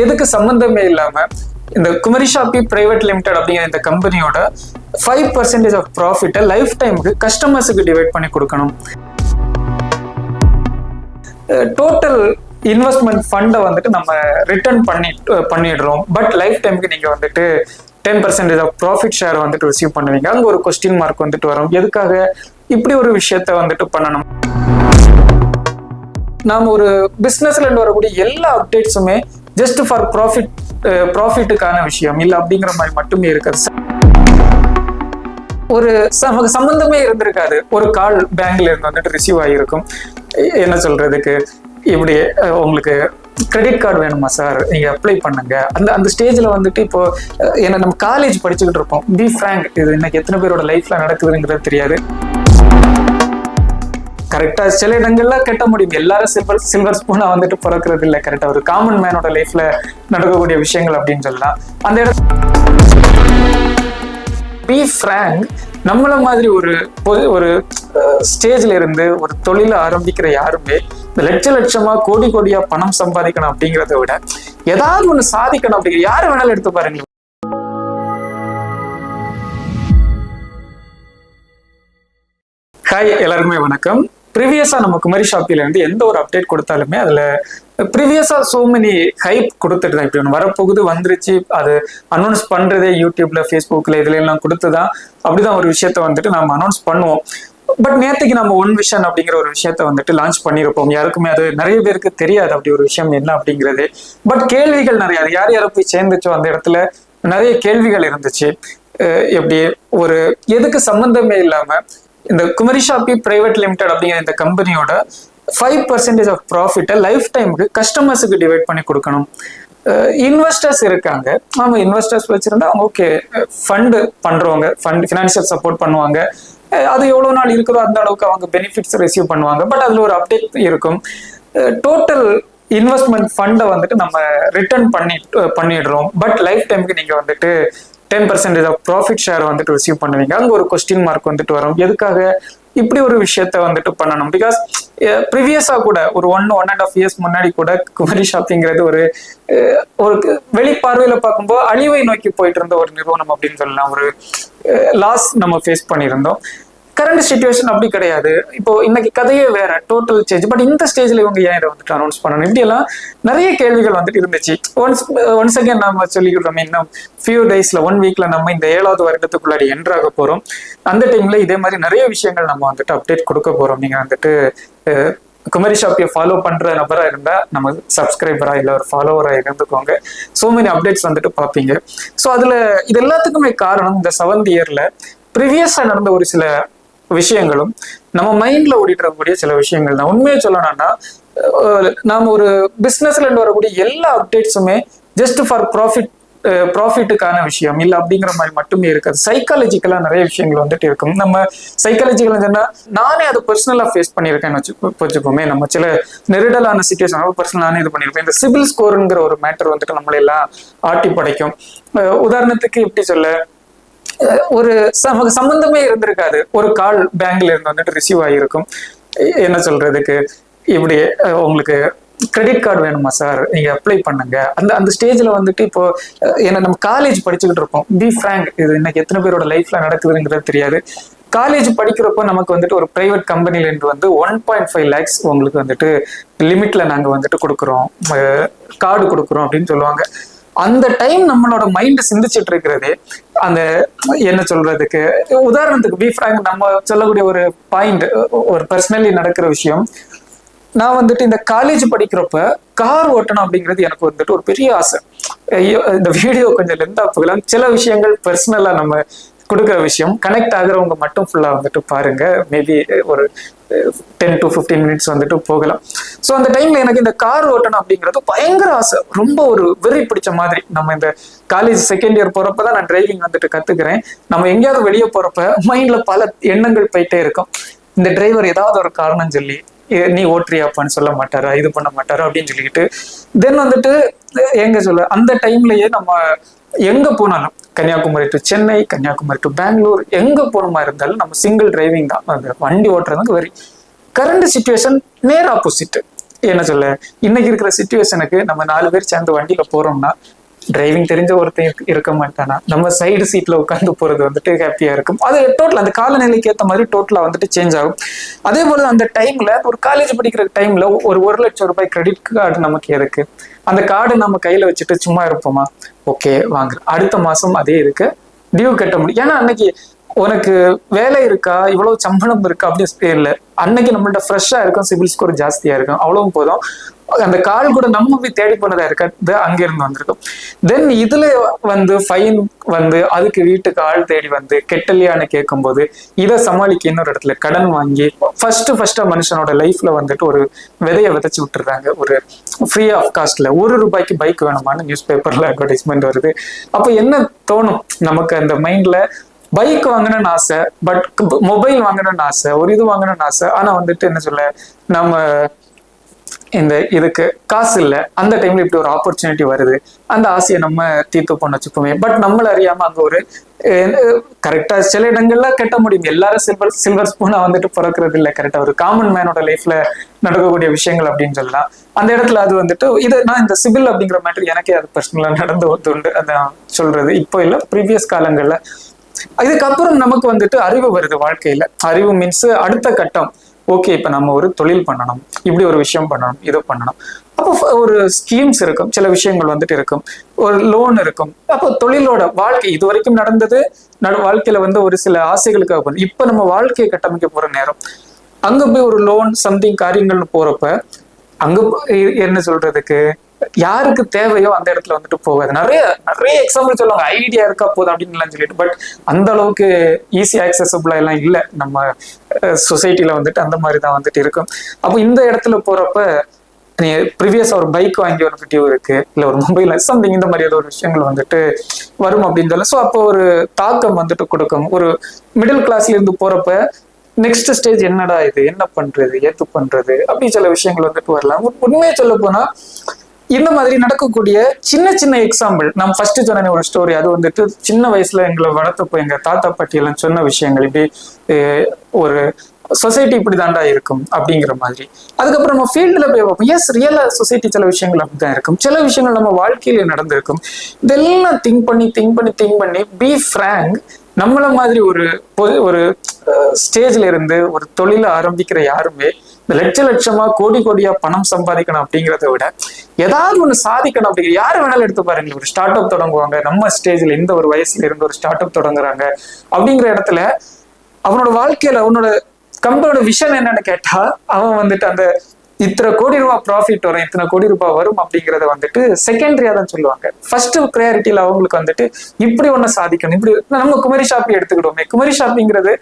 எதுக்கு சம்பந்தமே இல்லாம இந்த குமரி ஷாப்பி பிரைவேட் லிமிடெட் அப்படிங்கிற இந்த கம்பெனியோட 5% ஆஃப் ப்ராஃபிட்டை லைஃப் டைமுக்கு கஸ்டமர்ஸுக்கு டிவைட் பண்ணி கொடுக்கணும். டோட்டல் இன்வெஸ்ட்மெண்ட் ஃபண்டை வந்துட்டு நம்ம ரிட்டர்ன் பண்ணிடுறோம். பட் லைஃப் டைமுக்கு நீங்க வந்துட்டு 10% ஆஃப் ப்ராஃபிட் ஷேர் வந்துட்டு ரிசீவ் பண்ணுவீங்க. அங்க ஒரு கொஸ்டின் மார்க் வந்துட்டு வரும். எதுக்காக இப்படி ஒரு விஷயத்த வந்துட்டு பண்ணணும்? நாம ஒரு பிசினஸ்ல இருந்து வரக்கூடிய எல்லா அப்டேட்ஸுமே ஜஸ்ட் ஃபார் ப்ராஃபிட்டுக்கான விஷயம் இல்லை அப்படிங்கிற மாதிரி மட்டுமே இருக்காது. ஒரு சம்பந்தமே இருந்திருக்காது. ஒரு கால் பேங்க்ல இருந்து வந்துட்டு ரிசீவ் ஆகியிருக்கும். என்ன சொல்றதுக்கு, இப்படி உங்களுக்கு கிரெடிட் கார்டு வேணுமா சார், நீங்க அப்ளை பண்ணுங்க. அந்த ஸ்டேஜ்ல வந்துட்டு இப்போ ஏன்னா நம்ம காலேஜ் படிச்சுக்கிட்டு இருப்போம். பி ஃப்ராங்க், இது இன்னைக்கு எத்தனை பேரோட லைஃப்ல நடக்குதுங்கிறது தெரியாது. கரெக்டா சில இடங்கள்ல கட்ட முடியும். எல்லாரும் சில்வர் ஸ்பூனா வந்துட்டு பிறக்கிறது இல்லை. கரெக்டா ஒரு காமன் மேனோட லைஃப்ல நடக்கக்கூடிய விஷயங்கள் அப்படின்னு சொல்லலாம். அந்த இடத்துல பி ஃப்ராங்க், நம்மள மாதிரி ஒரு ஸ்டேஜ்ல இருந்து ஒரு தொழில ஆரம்பிக்கிற யாருமே இந்த லட்சமா கோடியா பணம் சம்பாதிக்கணும் அப்படிங்கிறத விட ஏதாவது ஒண்ணு சாதிக்கணும் அப்படிங்கிற யாரு வேணாலும் எடுத்து பாருங்க. ஹாய், எல்லாருக்குமே வணக்கம். ப்ரீவியஸா நம்ம குமரி ஷாப்பில இருந்து எந்த ஒரு அப்டேட் கொடுத்தாலுமே அதுல ப்ரீவியஸா சோ மெனி ஹைப் கொடுத்துட்டு தான். இப்படி ஒன்று வரப்போகுது, வந்துருச்சு, அது அனௌன்ஸ் பண்றதே யூடியூப்ல, ஃபேஸ்புக்ல இதுல எல்லாம் கொடுத்துதான் அப்படிதான் ஒரு விஷயத்த வந்துட்டு நம்ம அனௌன்ஸ் பண்ணுவோம். பட் நேற்றுக்கு நம்ம ஒன் விஷன் அப்படிங்கிற ஒரு விஷயத்த வந்துட்டு லான்ச் பண்ணியிருப்போம். யாருக்குமே அது நிறைய பேருக்கு தெரியாது அப்படி ஒரு விஷயம் என்ன அப்படிங்கிறது. பட் கேள்விகள் நிறைய, அது யார் போய் சேர்ந்துச்சோ அந்த இடத்துல நிறைய கேள்விகள் இருந்துச்சு. எப்படி ஒரு எதுக்கு சம்பந்தமே இல்லாம இந்த குமரி ஷாப்பி பிரைவேட் லிமிடெட் அப்படிங்கிற இந்த கம்பெனியோட 5% ஆஃப் ப்ராஃபிட்டை லைஃப் டைமுக்கு கஸ்டமர்ஸுக்கு டிவைட் பண்ணி கொடுக்கணும். இன்வெஸ்டர்ஸ் இருக்காங்க. அவங்க இன்வெஸ்டர்ஸ் வச்சிருந்தா அவங்க ஓகே, ஃபண்டு பண்றவங்க, ஃபினான்ஷியல் சப்போர்ட் பண்ணுவாங்க. அது எவ்வளவு நாள் இருக்குதோ அந்த அளவுக்கு அவங்க பெனிஃபிட்ஸ் ரிசீவ் பண்ணுவாங்க. பட் அதுல ஒரு அப்டேட் இருக்கும். டோட்டல் இன்வெஸ்ட்மெண்ட் ஃபண்டை வந்துட்டு நம்ம ரிட்டர்ன் பண்ணிடுறோம். பட் லைஃப் டைமுக்கு நீங்க வந்துட்டு 10% ஆஃப் ப்ராஃபிட் ஷேர் வந்துட்டு ரிசீவ் பண்ணுவீங்க. அங்க ஒரு கொஸ்டின் மார்க் வந்துட்டு வரும். எதுக்காக இப்படி ஒரு விஷயத்த வந்துட்டு பண்ணணும்? பிகாஸ் ப்ரீவியஸா கூட ஒரு 1.5 இயர்ஸ் முன்னாடி கூட குமரி ஷாப்பிங்கிறது ஒரு வெளிப்பார்வையில பார்க்கும்போது அழிவை நோக்கி போயிட்டு இருந்த ஒரு நிறுவனம் அப்படின்னு சொல்லலாம். ஒரு லாஸ் நம்ம ஃபேஸ் பண்ணியிருந்தோம். கரண்ட் சிச்சுவேஷன் அப்படி கிடையாது. இப்போ இன்னைக்கு கதையே வேற, டோட்டல் சேஞ்ச். பட் இந்த ஸ்டேஜ்ல இவங்க ஏன் இதை வந்துட்டு அனௌன்ஸ் பண்ணணும்? இப்படி எல்லாம் நிறைய கேள்விகள் வந்துட்டு இருந்துச்சு. ஒன்ஸ் அகேன் நம்ம சொல்லிக்கிட்டோம், இன்னும் ஃபியூ டேஸ்ல, 1 வீக்ல நம்ம இந்த 7வது வருடத்துக்குள்ளாடி என்ட்ராக போறோம். அந்த டைம்ல இதே மாதிரி நிறைய விஷயங்கள் நம்ம வந்துட்டு அப்டேட் கொடுக்க போறோம். நீங்க வந்துட்டு குமரி ஷாப்பியை ஃபாலோ பண்ற நபரா இருந்தா நம்ம சப்ஸ்கிரைபரா இல்ல ஒரு ஃபாலோவரா இருந்துக்கோங்க. சோ மெனி அப்டேட்ஸ் வந்துட்டு பார்ப்பீங்க. ஸோ அதுல இது எல்லாத்துக்குமே காரணம் இந்த 7th இயர்ல ப்ரீவியஸா நடந்த ஒரு சில விஷயங்களும் நம்ம மைண்ட்ல ஓடிட்டு இருக்கக்கூடிய சில விஷயங்கள் தான். உண்மையை சொல்லணும்னா நாம ஒரு பிசினஸ்ல இருந்து வரக்கூடிய எல்லா அப்டேட்ஸுமே ஜஸ்ட் ஃபார் ப்ராஃபிட்டுக்கான விஷயம் இல்லை அப்படிங்கிற மாதிரி மட்டுமே இருக்காது. சைக்காலஜிக்கலா நிறைய விஷயங்கள் வந்துட்டு இருக்கும். நம்ம சைக்காலஜிக்கலா சொன்னா நானே அதை பர்சனலா ஃபேஸ் பண்ணியிருக்கேன்னு வச்சுக்கோமே. நம்ம சில நெருடலான சிச்சுவேஷன் பர்சனலான இது பண்ணியிருப்பேன். இந்த சிபில் ஸ்கோருங்கிற ஒரு மேட்டர் வந்துட்டு நம்மள எல்லாம் ஆட்டி படைக்கும். உதாரணத்துக்கு எப்படி சொல்ல, ஒரு சம்பந்தமே இருந்திருக்காது. ஒரு கால் பேங்க்ல இருந்து வந்துட்டு ரிசீவ் ஆகியிருக்கும். என்ன சொல்றதுக்கு, இப்படி உங்களுக்கு கிரெடிட் கார்டு வேணுமா சார், நீங்க அப்ளை பண்ணுங்க. அந்த ஸ்டேஜ்ல வந்துட்டு இப்போ ஏன்னா நம்ம காலேஜ் படிச்சுக்கிட்டு இருப்போம். பி ஃப்ராங்க், இது இன்னைக்கு எத்தனை பேரோட லைஃப்ல நடக்குதுங்கிறது தெரியாது. காலேஜ் படிக்கிறப்போ நமக்கு வந்துட்டு ஒரு பிரைவேட் கம்பெனில இருந்து வந்து 1.5 lakhs உங்களுக்கு வந்துட்டு லிமிட்ல நாங்க வந்துட்டு கொடுக்குறோம், கார்டு கொடுக்குறோம் அப்படின்னு சொல்லுவாங்க. அந்த டைம் நம்மளோட மைண்ட் சிந்திச்சுட்டு இருக்கிறது அந்த என்ன சொல்றதுக்கு, உதாரணத்துக்கு பி ஃப்ராங்க் நம்ம சொல்லக்கூடிய ஒரு பாயிண்ட், ஒரு பர்சனலி நடக்கிற விஷயம். நான் வந்துட்டு இந்த காலேஜ் படிக்கிறப்ப கார் ஓட்டணும் அப்படிங்கிறது எனக்கு வந்துட்டு ஒரு பெரிய ஆசை. இந்த வீடியோ கொஞ்சம் லென்த்தா போகலாம். சில விஷயங்கள் பர்சனலா நம்ம கொடுக்குற விஷயம், கனெக்ட் ஆகுறவங்க மட்டும் ஃபுல்லா வந்துட்டு பாருங்க. மேபி ஒரு 10 to 15 minutes வந்துட்டு போகலாம். ஸோ அந்த டைம்ல எனக்கு இந்த கார் ஓட்டணும் அப்படிங்கிறது பயங்கர ஆசை, ரொம்ப ஒரு வெறி பிடிச்ச மாதிரி. நம்ம இந்த காலேஜ் 2nd இயர் போறப்பதான் நான் டிரைவிங் வந்துட்டு கத்துக்கிறேன். நம்ம எங்கேயாவது வெளியே போறப்ப மைண்ட்ல பல எண்ணங்கள் போயிட்டே இருக்கும். இந்த டிரைவர் ஏதாவது ஒரு காரணம் சொல்லி நீ ஓட்டுறியாப்பான்னு சொல்ல மாட்டாரா, இது பண்ண மாட்டாரா அப்படின்னு சொல்லிக்கிட்டு தென் வந்துட்டு எங்க சொல்ல, அந்த டைம்லயே நம்ம எங்க போனாலும் கன்னியாகுமரி டு சென்னை, கன்னியாகுமரி டு பெங்களூர், எங்க போகணுமா இருந்தாலும் நம்ம சிங்கிள் டிரைவிங் தான். அந்த வண்டி ஓட்டுறதுக்கு வெரி. கரண்ட் சிச்சுவேஷன் நேர் ஆப்போசிட். என்ன சொல்ல, இன்னைக்கு இருக்கிற சிச்சுவேஷனுக்கு நம்ம 4 பேர் சேர்ந்து வண்டியில போறோம்னா டிரைவிங் தெரிஞ்ச ஒருத்தர் இருக்க மாட்டானா, நம்ம சைடு சீட்ல உட்காந்து போறது வந்துட்டு ஹாப்பியா இருக்கும். அது டோட்டல் அந்த காலநிலைக்கு ஏற்ற மாதிரி டோட்டலா வந்துட்டு சேஞ்ச் ஆகும். அதே போல அந்த டைம்ல ஒரு காலேஜ் படிக்கிற டைம்ல ஒரு 1,00,000 கிரெடிட் கார்டு நமக்கு இருக்கு. அந்த கார்டு நம்ம கையில வச்சுட்டு சும்மா இருப்போமா? ஓகே வாங்குற, அடுத்த மாசம் அதே இருக்கு, டியூ கட்ட முடியும். ஏன்னா அன்னைக்கு உனக்கு வேலை இருக்கா, இவ்வளவு சம்பளம் இருக்கா அப்படின்னு இல்லை. அன்னைக்கு நம்மள்ட்ட ஃப்ரெஷ்ஷா இருக்கும், சிபில் ஸ்கோர் ஜாஸ்தியா இருக்கும், அவ்வளவும் போதும். அந்த கால் கூட நம்ம போய் தேடி போனதா இருக்காது, அங்க இருந்து வந்திருக்கும். தென் இதுல வந்து ஃபைன் வந்து அதுக்கு வீட்டுக்கு ஆள் தேடி வந்து கெட்டலையான்னு கேட்கும் போது இதை சமாளிக்க இன்னொரு இடத்துல கடன் வாங்கி ஃபர்ஸ்டா மனுஷனோட லைஃப்ல வந்துட்டு ஒரு விதைய விதைச்சு விட்டுறாங்க. ஒரு ஃப்ரீ ஆஃப் காஸ்ட்ல ₹1 பைக் வேணுமான்னு நியூஸ் பேப்பர்ல அட்வர்டைஸ்மெண்ட் வருது. அப்ப என்ன தோணும் நமக்கு அந்த மைண்ட்ல? பைக் வாங்கணும்னு ஆசை, பட் மொபைல் வாங்கணும்னு ஆசை, ஒரு இது வாங்கணும்னு ஆசை. ஆனா வந்துட்டு என்ன சொல்ல, நம்ம இந்த இதுக்கு காசு இல்லை. அந்த டைம்ல இப்படி ஒரு ஆப்பர்ச்சுனிட்டி வருது, அந்த ஆசையை நம்ம தீர்த்து பண்ண வச்சுப்போமே. பட் நம்மள அறியாம அங்க ஒரு கரெக்டா சில இடங்கள்ல கட்ட முடியும். எல்லாரும் சில்வர் ஸ்பூனா வந்துட்டு பிறக்கிறது இல்லை. கரெக்டா ஒரு காமன் மேனோட லைஃப்ல நடக்கக்கூடிய விஷயங்கள் அப்படின்னு சொல்லலாம். அந்த இடத்துல அது வந்துட்டு இது நான் இந்த சிபில் அப்படிங்கிற மேட்டர் எனக்கே அது பர்சனலா நடந்து உண்டு. அதான் சொல்றது. இப்போ இல்லை, ப்ரீவியஸ் காலங்கள்ல. இதுக்கப்புறம் நமக்கு வந்துட்டு அறிவு வருது வாழ்க்கையில. அறிவு மீன்ஸ் அடுத்த கட்டம். ஓகே, இப்ப நம்ம ஒரு தொழில் பண்ணணும், இப்படி ஒரு விஷயம் பண்ணணும், இது பண்ணணும். அப்போ ஒரு ஸ்கீம்ஸ் இருக்கும், சில விஷயங்கள் வந்துட்டு இருக்கும், ஒரு லோன் இருக்கும். அப்போ தொழிலோட வாழ்க்கை இது வரைக்கும் நடந்தது வாழ்க்கையில வந்து ஒரு சில ஆசைகளுக்காக பண்ணும். இப்ப நம்ம வாழ்க்கையை கட்டமைக்க போற நேரம். அங்க போய் ஒரு லோன் சம்திங் காரியங்கள்னு போறப்ப அங்க என்ன சொல்றதுக்கு, யாருக்கு தேவையோ அந்த இடத்துல வந்துட்டு போகாது. நிறைய நிறைய எக்ஸாம்பிள் சொல்லுவாங்க, ஐடியா இருக்கா போதும் அப்படின்னு சொல்லிட்டு. பட் அந்த அளவுக்கு ஈஸி ஆக்சசபிளா எல்லாம் இல்லை நம்ம சொசைட்டில வந்துட்டு. அந்த மாதிரி தான் வந்துட்டு இருக்கும். அப்போ இந்த இடத்துல போறப்ப நீ ப்ரீவியஸா ஒரு பைக் வாங்கி ஒரு டியூ இருக்கு, இல்ல ஒரு மொபைல் சம்திங் இந்த மாதிரி ஏதோ ஒரு விஷயங்கள் வந்துட்டு வரும் அப்படின்னு சொல்ல. ஸோ அப்போ ஒரு தாக்கம் வந்துட்டு கொடுக்கும். ஒரு மிடில் கிளாஸ்ல இருந்து போறப்ப நெக்ஸ்ட் ஸ்டேஜ் என்னடா இது, என்ன பண்றது, ஏத்து பண்றது, அப்படி சில விஷயங்கள் வந்துட்டு வரலாம். உண்மையை சொல்ல போனா இந்த மாதிரி நடக்கக்கூடிய சின்ன சின்ன எக்ஸாம்பிள், நம்ம ஃபர்ஸ்ட் சொன்ன ஒரு ஸ்டோரி, அது வந்துட்டு சின்ன வயசுல எங்களை வளர்த்தப்போ எங்க தாத்தா பாட்டி எல்லாம் சொன்ன விஷயங்கள். இப்படி ஒரு சொசைட்டி இப்படி தாண்டா இருக்கும் அப்படிங்கிற மாதிரி. அதுக்கப்புறம் நம்ம ஃபீல்டுல போய் பார்ப்போம். எஸ், ரியலா சொசைட்டி சில விஷயங்கள் அப்படிதான் இருக்கும். சில விஷயங்கள் நம்ம வாழ்க்கையில நடந்திருக்கும். இதெல்லாம் திங்க் பண்ணி பி ஃப்ராங்க், நம்மள மாதிரி ஒரு ஸ்டேஜ்ல இருந்து ஒரு தொழில ஆரம்பிக்கிற யாருமே இந்த லட்சமா கோடியா பணம் சம்பாதிக்கணும் அப்படிங்கிறத விட ஏதாவது ஒண்ணு சாதிக்கணும் அப்படிங்கிற யாரு வேணாலும் எடுத்து பாருங்க. ஒரு ஸ்டார்ட் அப் தொடங்குவாங்க, நம்ம ஸ்டேஜ்ல இந்த ஒரு வயசுல இருந்து ஒரு ஸ்டார்ட் அப் தொடங்குறாங்க அப்படிங்கிற இடத்துல அவனோட வாழ்க்கையில அவனோட கம்பெனியோட விஷன் என்னன்னு கேட்டா, அவன் வந்துட்டு அந்த இத்தனை கோடி ரூபாய் ப்ராஃபிட் வரும், இத்தனை கோடி ரூபாய் வரும் அப்படிங்கிறத வந்துட்டு செகண்டரியா தான் சொல்லுவாங்க. ஃபர்ஸ்ட் ப்ரையாரிட்டியில அவங்களுக்கு வந்துட்டு இப்படி ஒண்ணு சாதிக்கணும். இப்படி நம்ம குமரி ஷாப்பி எடுத்துக்கிட்டோமே, குமரி ஷாப்பிங்கிறது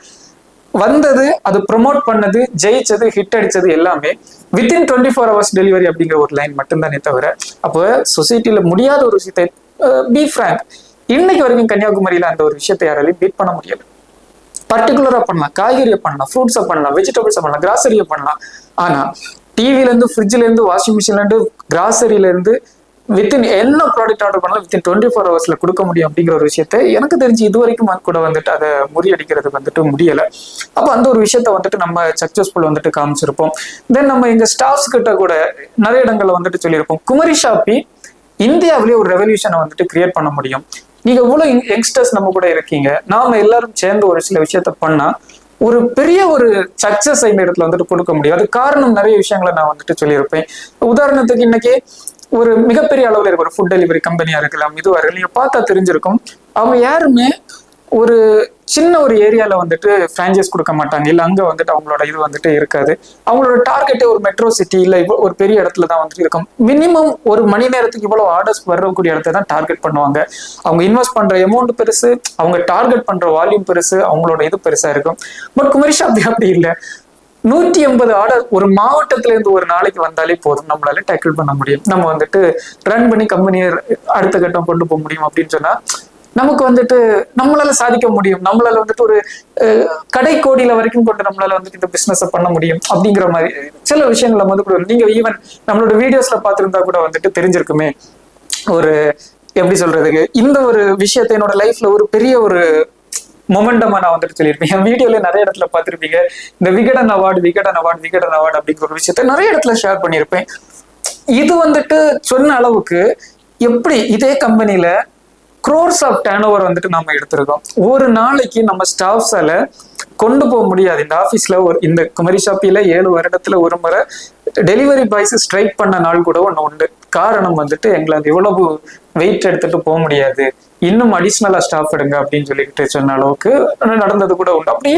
வந்தது, அது ப்ரொமோட் பண்ணது, ஜெயிச்சது, ஹிட் அடிச்சது எல்லாமே வித்தின் 24 hours டெலிவரி அப்படிங்கிற ஒரு லைன் மட்டும்தானே தவிர, அப்போ சொசைட்டில முடியாத ஒரு விஷயத்தை பி ஃப்ராங்க் இன்னைக்கு வரைக்கும் கன்னியாகுமரியில அந்த ஒரு விஷயத்தை யாராலையும் பீட் பண்ண முடியாது. பர்டிகுலரா பண்ணலாம், காய்கறியை பண்ணலாம், ஃப்ரூட்ஸை பண்ணலாம், வெஜிடபிள்ஸை பண்ணலாம், கிராசரியை பண்ணலாம். ஆனா டிவில இருந்து, ஃப்ரிட்ஜ்ல இருந்து, வாஷிங் மிஷின்ல இருந்து, கிராசரியில இருந்து வித்தின் என்ன ப்ராடக்ட் ஆர்டர் பண்ணலாம் வித்தின் 24 hours கொடுக்க முடியும் அப்படிங்கிற ஒரு விஷயத்த எனக்கு தெரிஞ்சு இது வரைக்கும் கூட வந்துட்டு அதை முறியடிக்கிறது வந்துட்டு முடியல. அப்போ அந்த ஒரு விஷயத்த வந்துட்டு நம்ம சக்சஸ்ஃபுல் வந்துட்டு காமிச்சிருப்போம். தென் நம்ம எங்க ஸ்டாஃப்ஸ் கிட்ட கூட நிறைய இடங்கள்ல வந்துட்டு சொல்லியிருப்போம், குமரி ஷாப்பி இந்தியாவிலேயே ஒரு ரெவல்யூஷனை வந்துட்டு கிரியேட் பண்ண முடியும். நீங்க இவ்வளவு யங்ஸ்டர்ஸ் நம்ம கூட இருக்கீங்க, நாம எல்லாரும் சேர்ந்து ஒரு சில விஷயத்த பண்ணா ஒரு பெரிய ஒரு சக்சஸ் இந்த இடத்துல வந்துட்டு கொடுக்க முடியும். அது காரணம் நிறைய விஷயங்களை நான் வந்துட்டு சொல்லியிருப்பேன். உதாரணத்துக்கு இன்னைக்கு ஒரு மிகப்பெரிய அளவில் இருக்கிற ஒரு ஃபுட் டெலிவரி கம்பெனியா இருக்கலாம், இதுவா இருக்கலாம், நீங்க பார்த்தா தெரிஞ்சிருக்கும். அவங்க யாருமே ஒரு சின்ன ஒரு ஏரியால வந்துட்டு பிரான்ச்சைஸ் கொடுக்க மாட்டாங்க, இல்ல அங்க வந்துட்டு அவங்களோட இது வந்துட்டு இருக்காது. அவங்களோட டார்கெட்டே ஒரு மெட்ரோ சிட்டி இல்ல ஒரு பெரிய இடத்துல தான் வந்துட்டு இருக்கும். மினிமம் ஒரு மணி நேரத்துக்கு இவ்வளவு ஆர்டர்ஸ் வரக்கூடிய இடத்த தான் டார்கெட் பண்ணுவாங்க. அவங்க இன்வெஸ்ட் பண்ற அமௌண்ட் பெருசு, அவங்க டார்கெட் பண்ற வால்யூம் பெருசு, அவங்களோட இது பெருசா இருக்கும். பட் குமரி ஷாப்பி அப்படி இல்லை. 150 ஆர்டர் ஒரு மாவட்டத்துல இருந்து ஒரு நாளைக்கு வந்தாலே போதும், நம்மளால டேக்கிள் பண்ண முடியும். நம்ம வந்துட்டு ரன் பண்ணி கம்பெனியை அடுத்த கட்டம் கொண்டு போக முடியும் அப்படின்னு சொன்னா நமக்கு வந்துட்டு நம்மளால சாதிக்க முடியும். நம்மளால வந்துட்டு ஒரு கடை கோடியில வரைக்கும் கொண்டு நம்மளால வந்துட்டு இந்த பிசினஸ் பண்ண முடியும் அப்படிங்கிற மாதிரி சில விஷயங்கள் நம்ம வந்து நீங்க ஈவன் நம்மளோட வீடியோஸ்ல பார்த்துருந்தா கூட வந்துட்டு தெரிஞ்சிருக்குமே. ஒரு எப்படி சொல்றதுக்கு, இந்த ஒரு விஷயத்தை என்னோட லைஃப்ல ஒரு பெரிய ஒரு மொமெண்டமா நான் வந்துட்டு சொல்லியிருப்பேன். என் வீடியோல நிறைய இடத்துல பார்த்திருப்பீங்க. இந்த விகடன் அவார்டு அப்படிங்கிற ஒரு விஷயத்த நிறைய இடத்துல ஷேர் பண்ணியிருப்பேன். இது வந்துட்டு சொன்ன அளவுக்கு எப்படி இதே கம்பெனில crores ஆஃப் டர்ன் ஓவர் வந்துட்டு நம்ம எடுத்திருக்கோம். ஒரு நாளைக்கு நம்ம ஸ்டாஃப்ஸால கொண்டு போக முடியாது. இந்த ஆஃபீஸ்ல இந்த குமரி ஷாப்பில 7 வருடத்துல ஒரு முறை டெலிவரி பாய்ஸ் ஸ்ட்ரைக் பண்ண நாள் கூட ஒண்ணு உண்டு. காரணம் வந்துட்டு எங்களால் இவ்வளவு வெயிட் எடுத்துட்டு போக முடியாது, இன்னும் அடிஷ்னலா ஸ்டாஃப் எடுங்க அப்படின்னு சொல்லிட்டு சொன்ன அளவுக்கு நடந்தது கூட உண்டு. அப்படி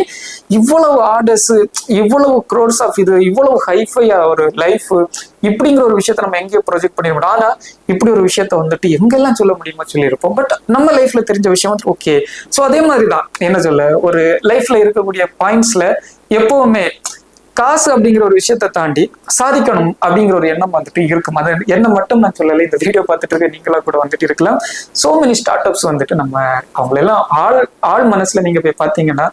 இவ்வளவு ஆர்டர்ஸ், இவ்வளவு crores ஆஃப் இது, இவ்வளவு ஹைஃபையா ஒரு லைஃப் இப்படிங்கிற ஒரு விஷயத்த நம்ம எங்கேயோ ப்ரொஜெக்ட் பண்ணிருப்போம். ஆனா இப்படி ஒரு விஷயத்த வந்துட்டு எங்கெல்லாம் சொல்ல முடியுமோ சொல்லியிருப்போம். பட் நம்ம லைஃப்ல தெரிஞ்ச விஷயம் வந்து ஓகே. ஸோ அதே மாதிரிதான் என்ன சொல்ல, ஒரு லைஃப்ல இருக்கக்கூடிய பாயிண்ட்ஸ்ல எப்பவுமே காசு அப்படிங்கிற ஒரு விஷயத்தை தாண்டி சாதிக்கணும் அப்படிங்கிற ஒரு எண்ணம் வந்துட்டு இருக்கும். அது எண்ணம் மட்டும் நான் சொல்லலை, இந்த வீடியோ பார்த்துட்டு இருக்க நீங்களா கூட வந்துட்டு இருக்கலாம். சோ மெனி ஸ்டார்ட் அப்ஸ் வந்துட்டு நம்ம அவங்களெல்லாம் ஆள் மனசுல நீங்க போய் பார்த்தீங்கன்னா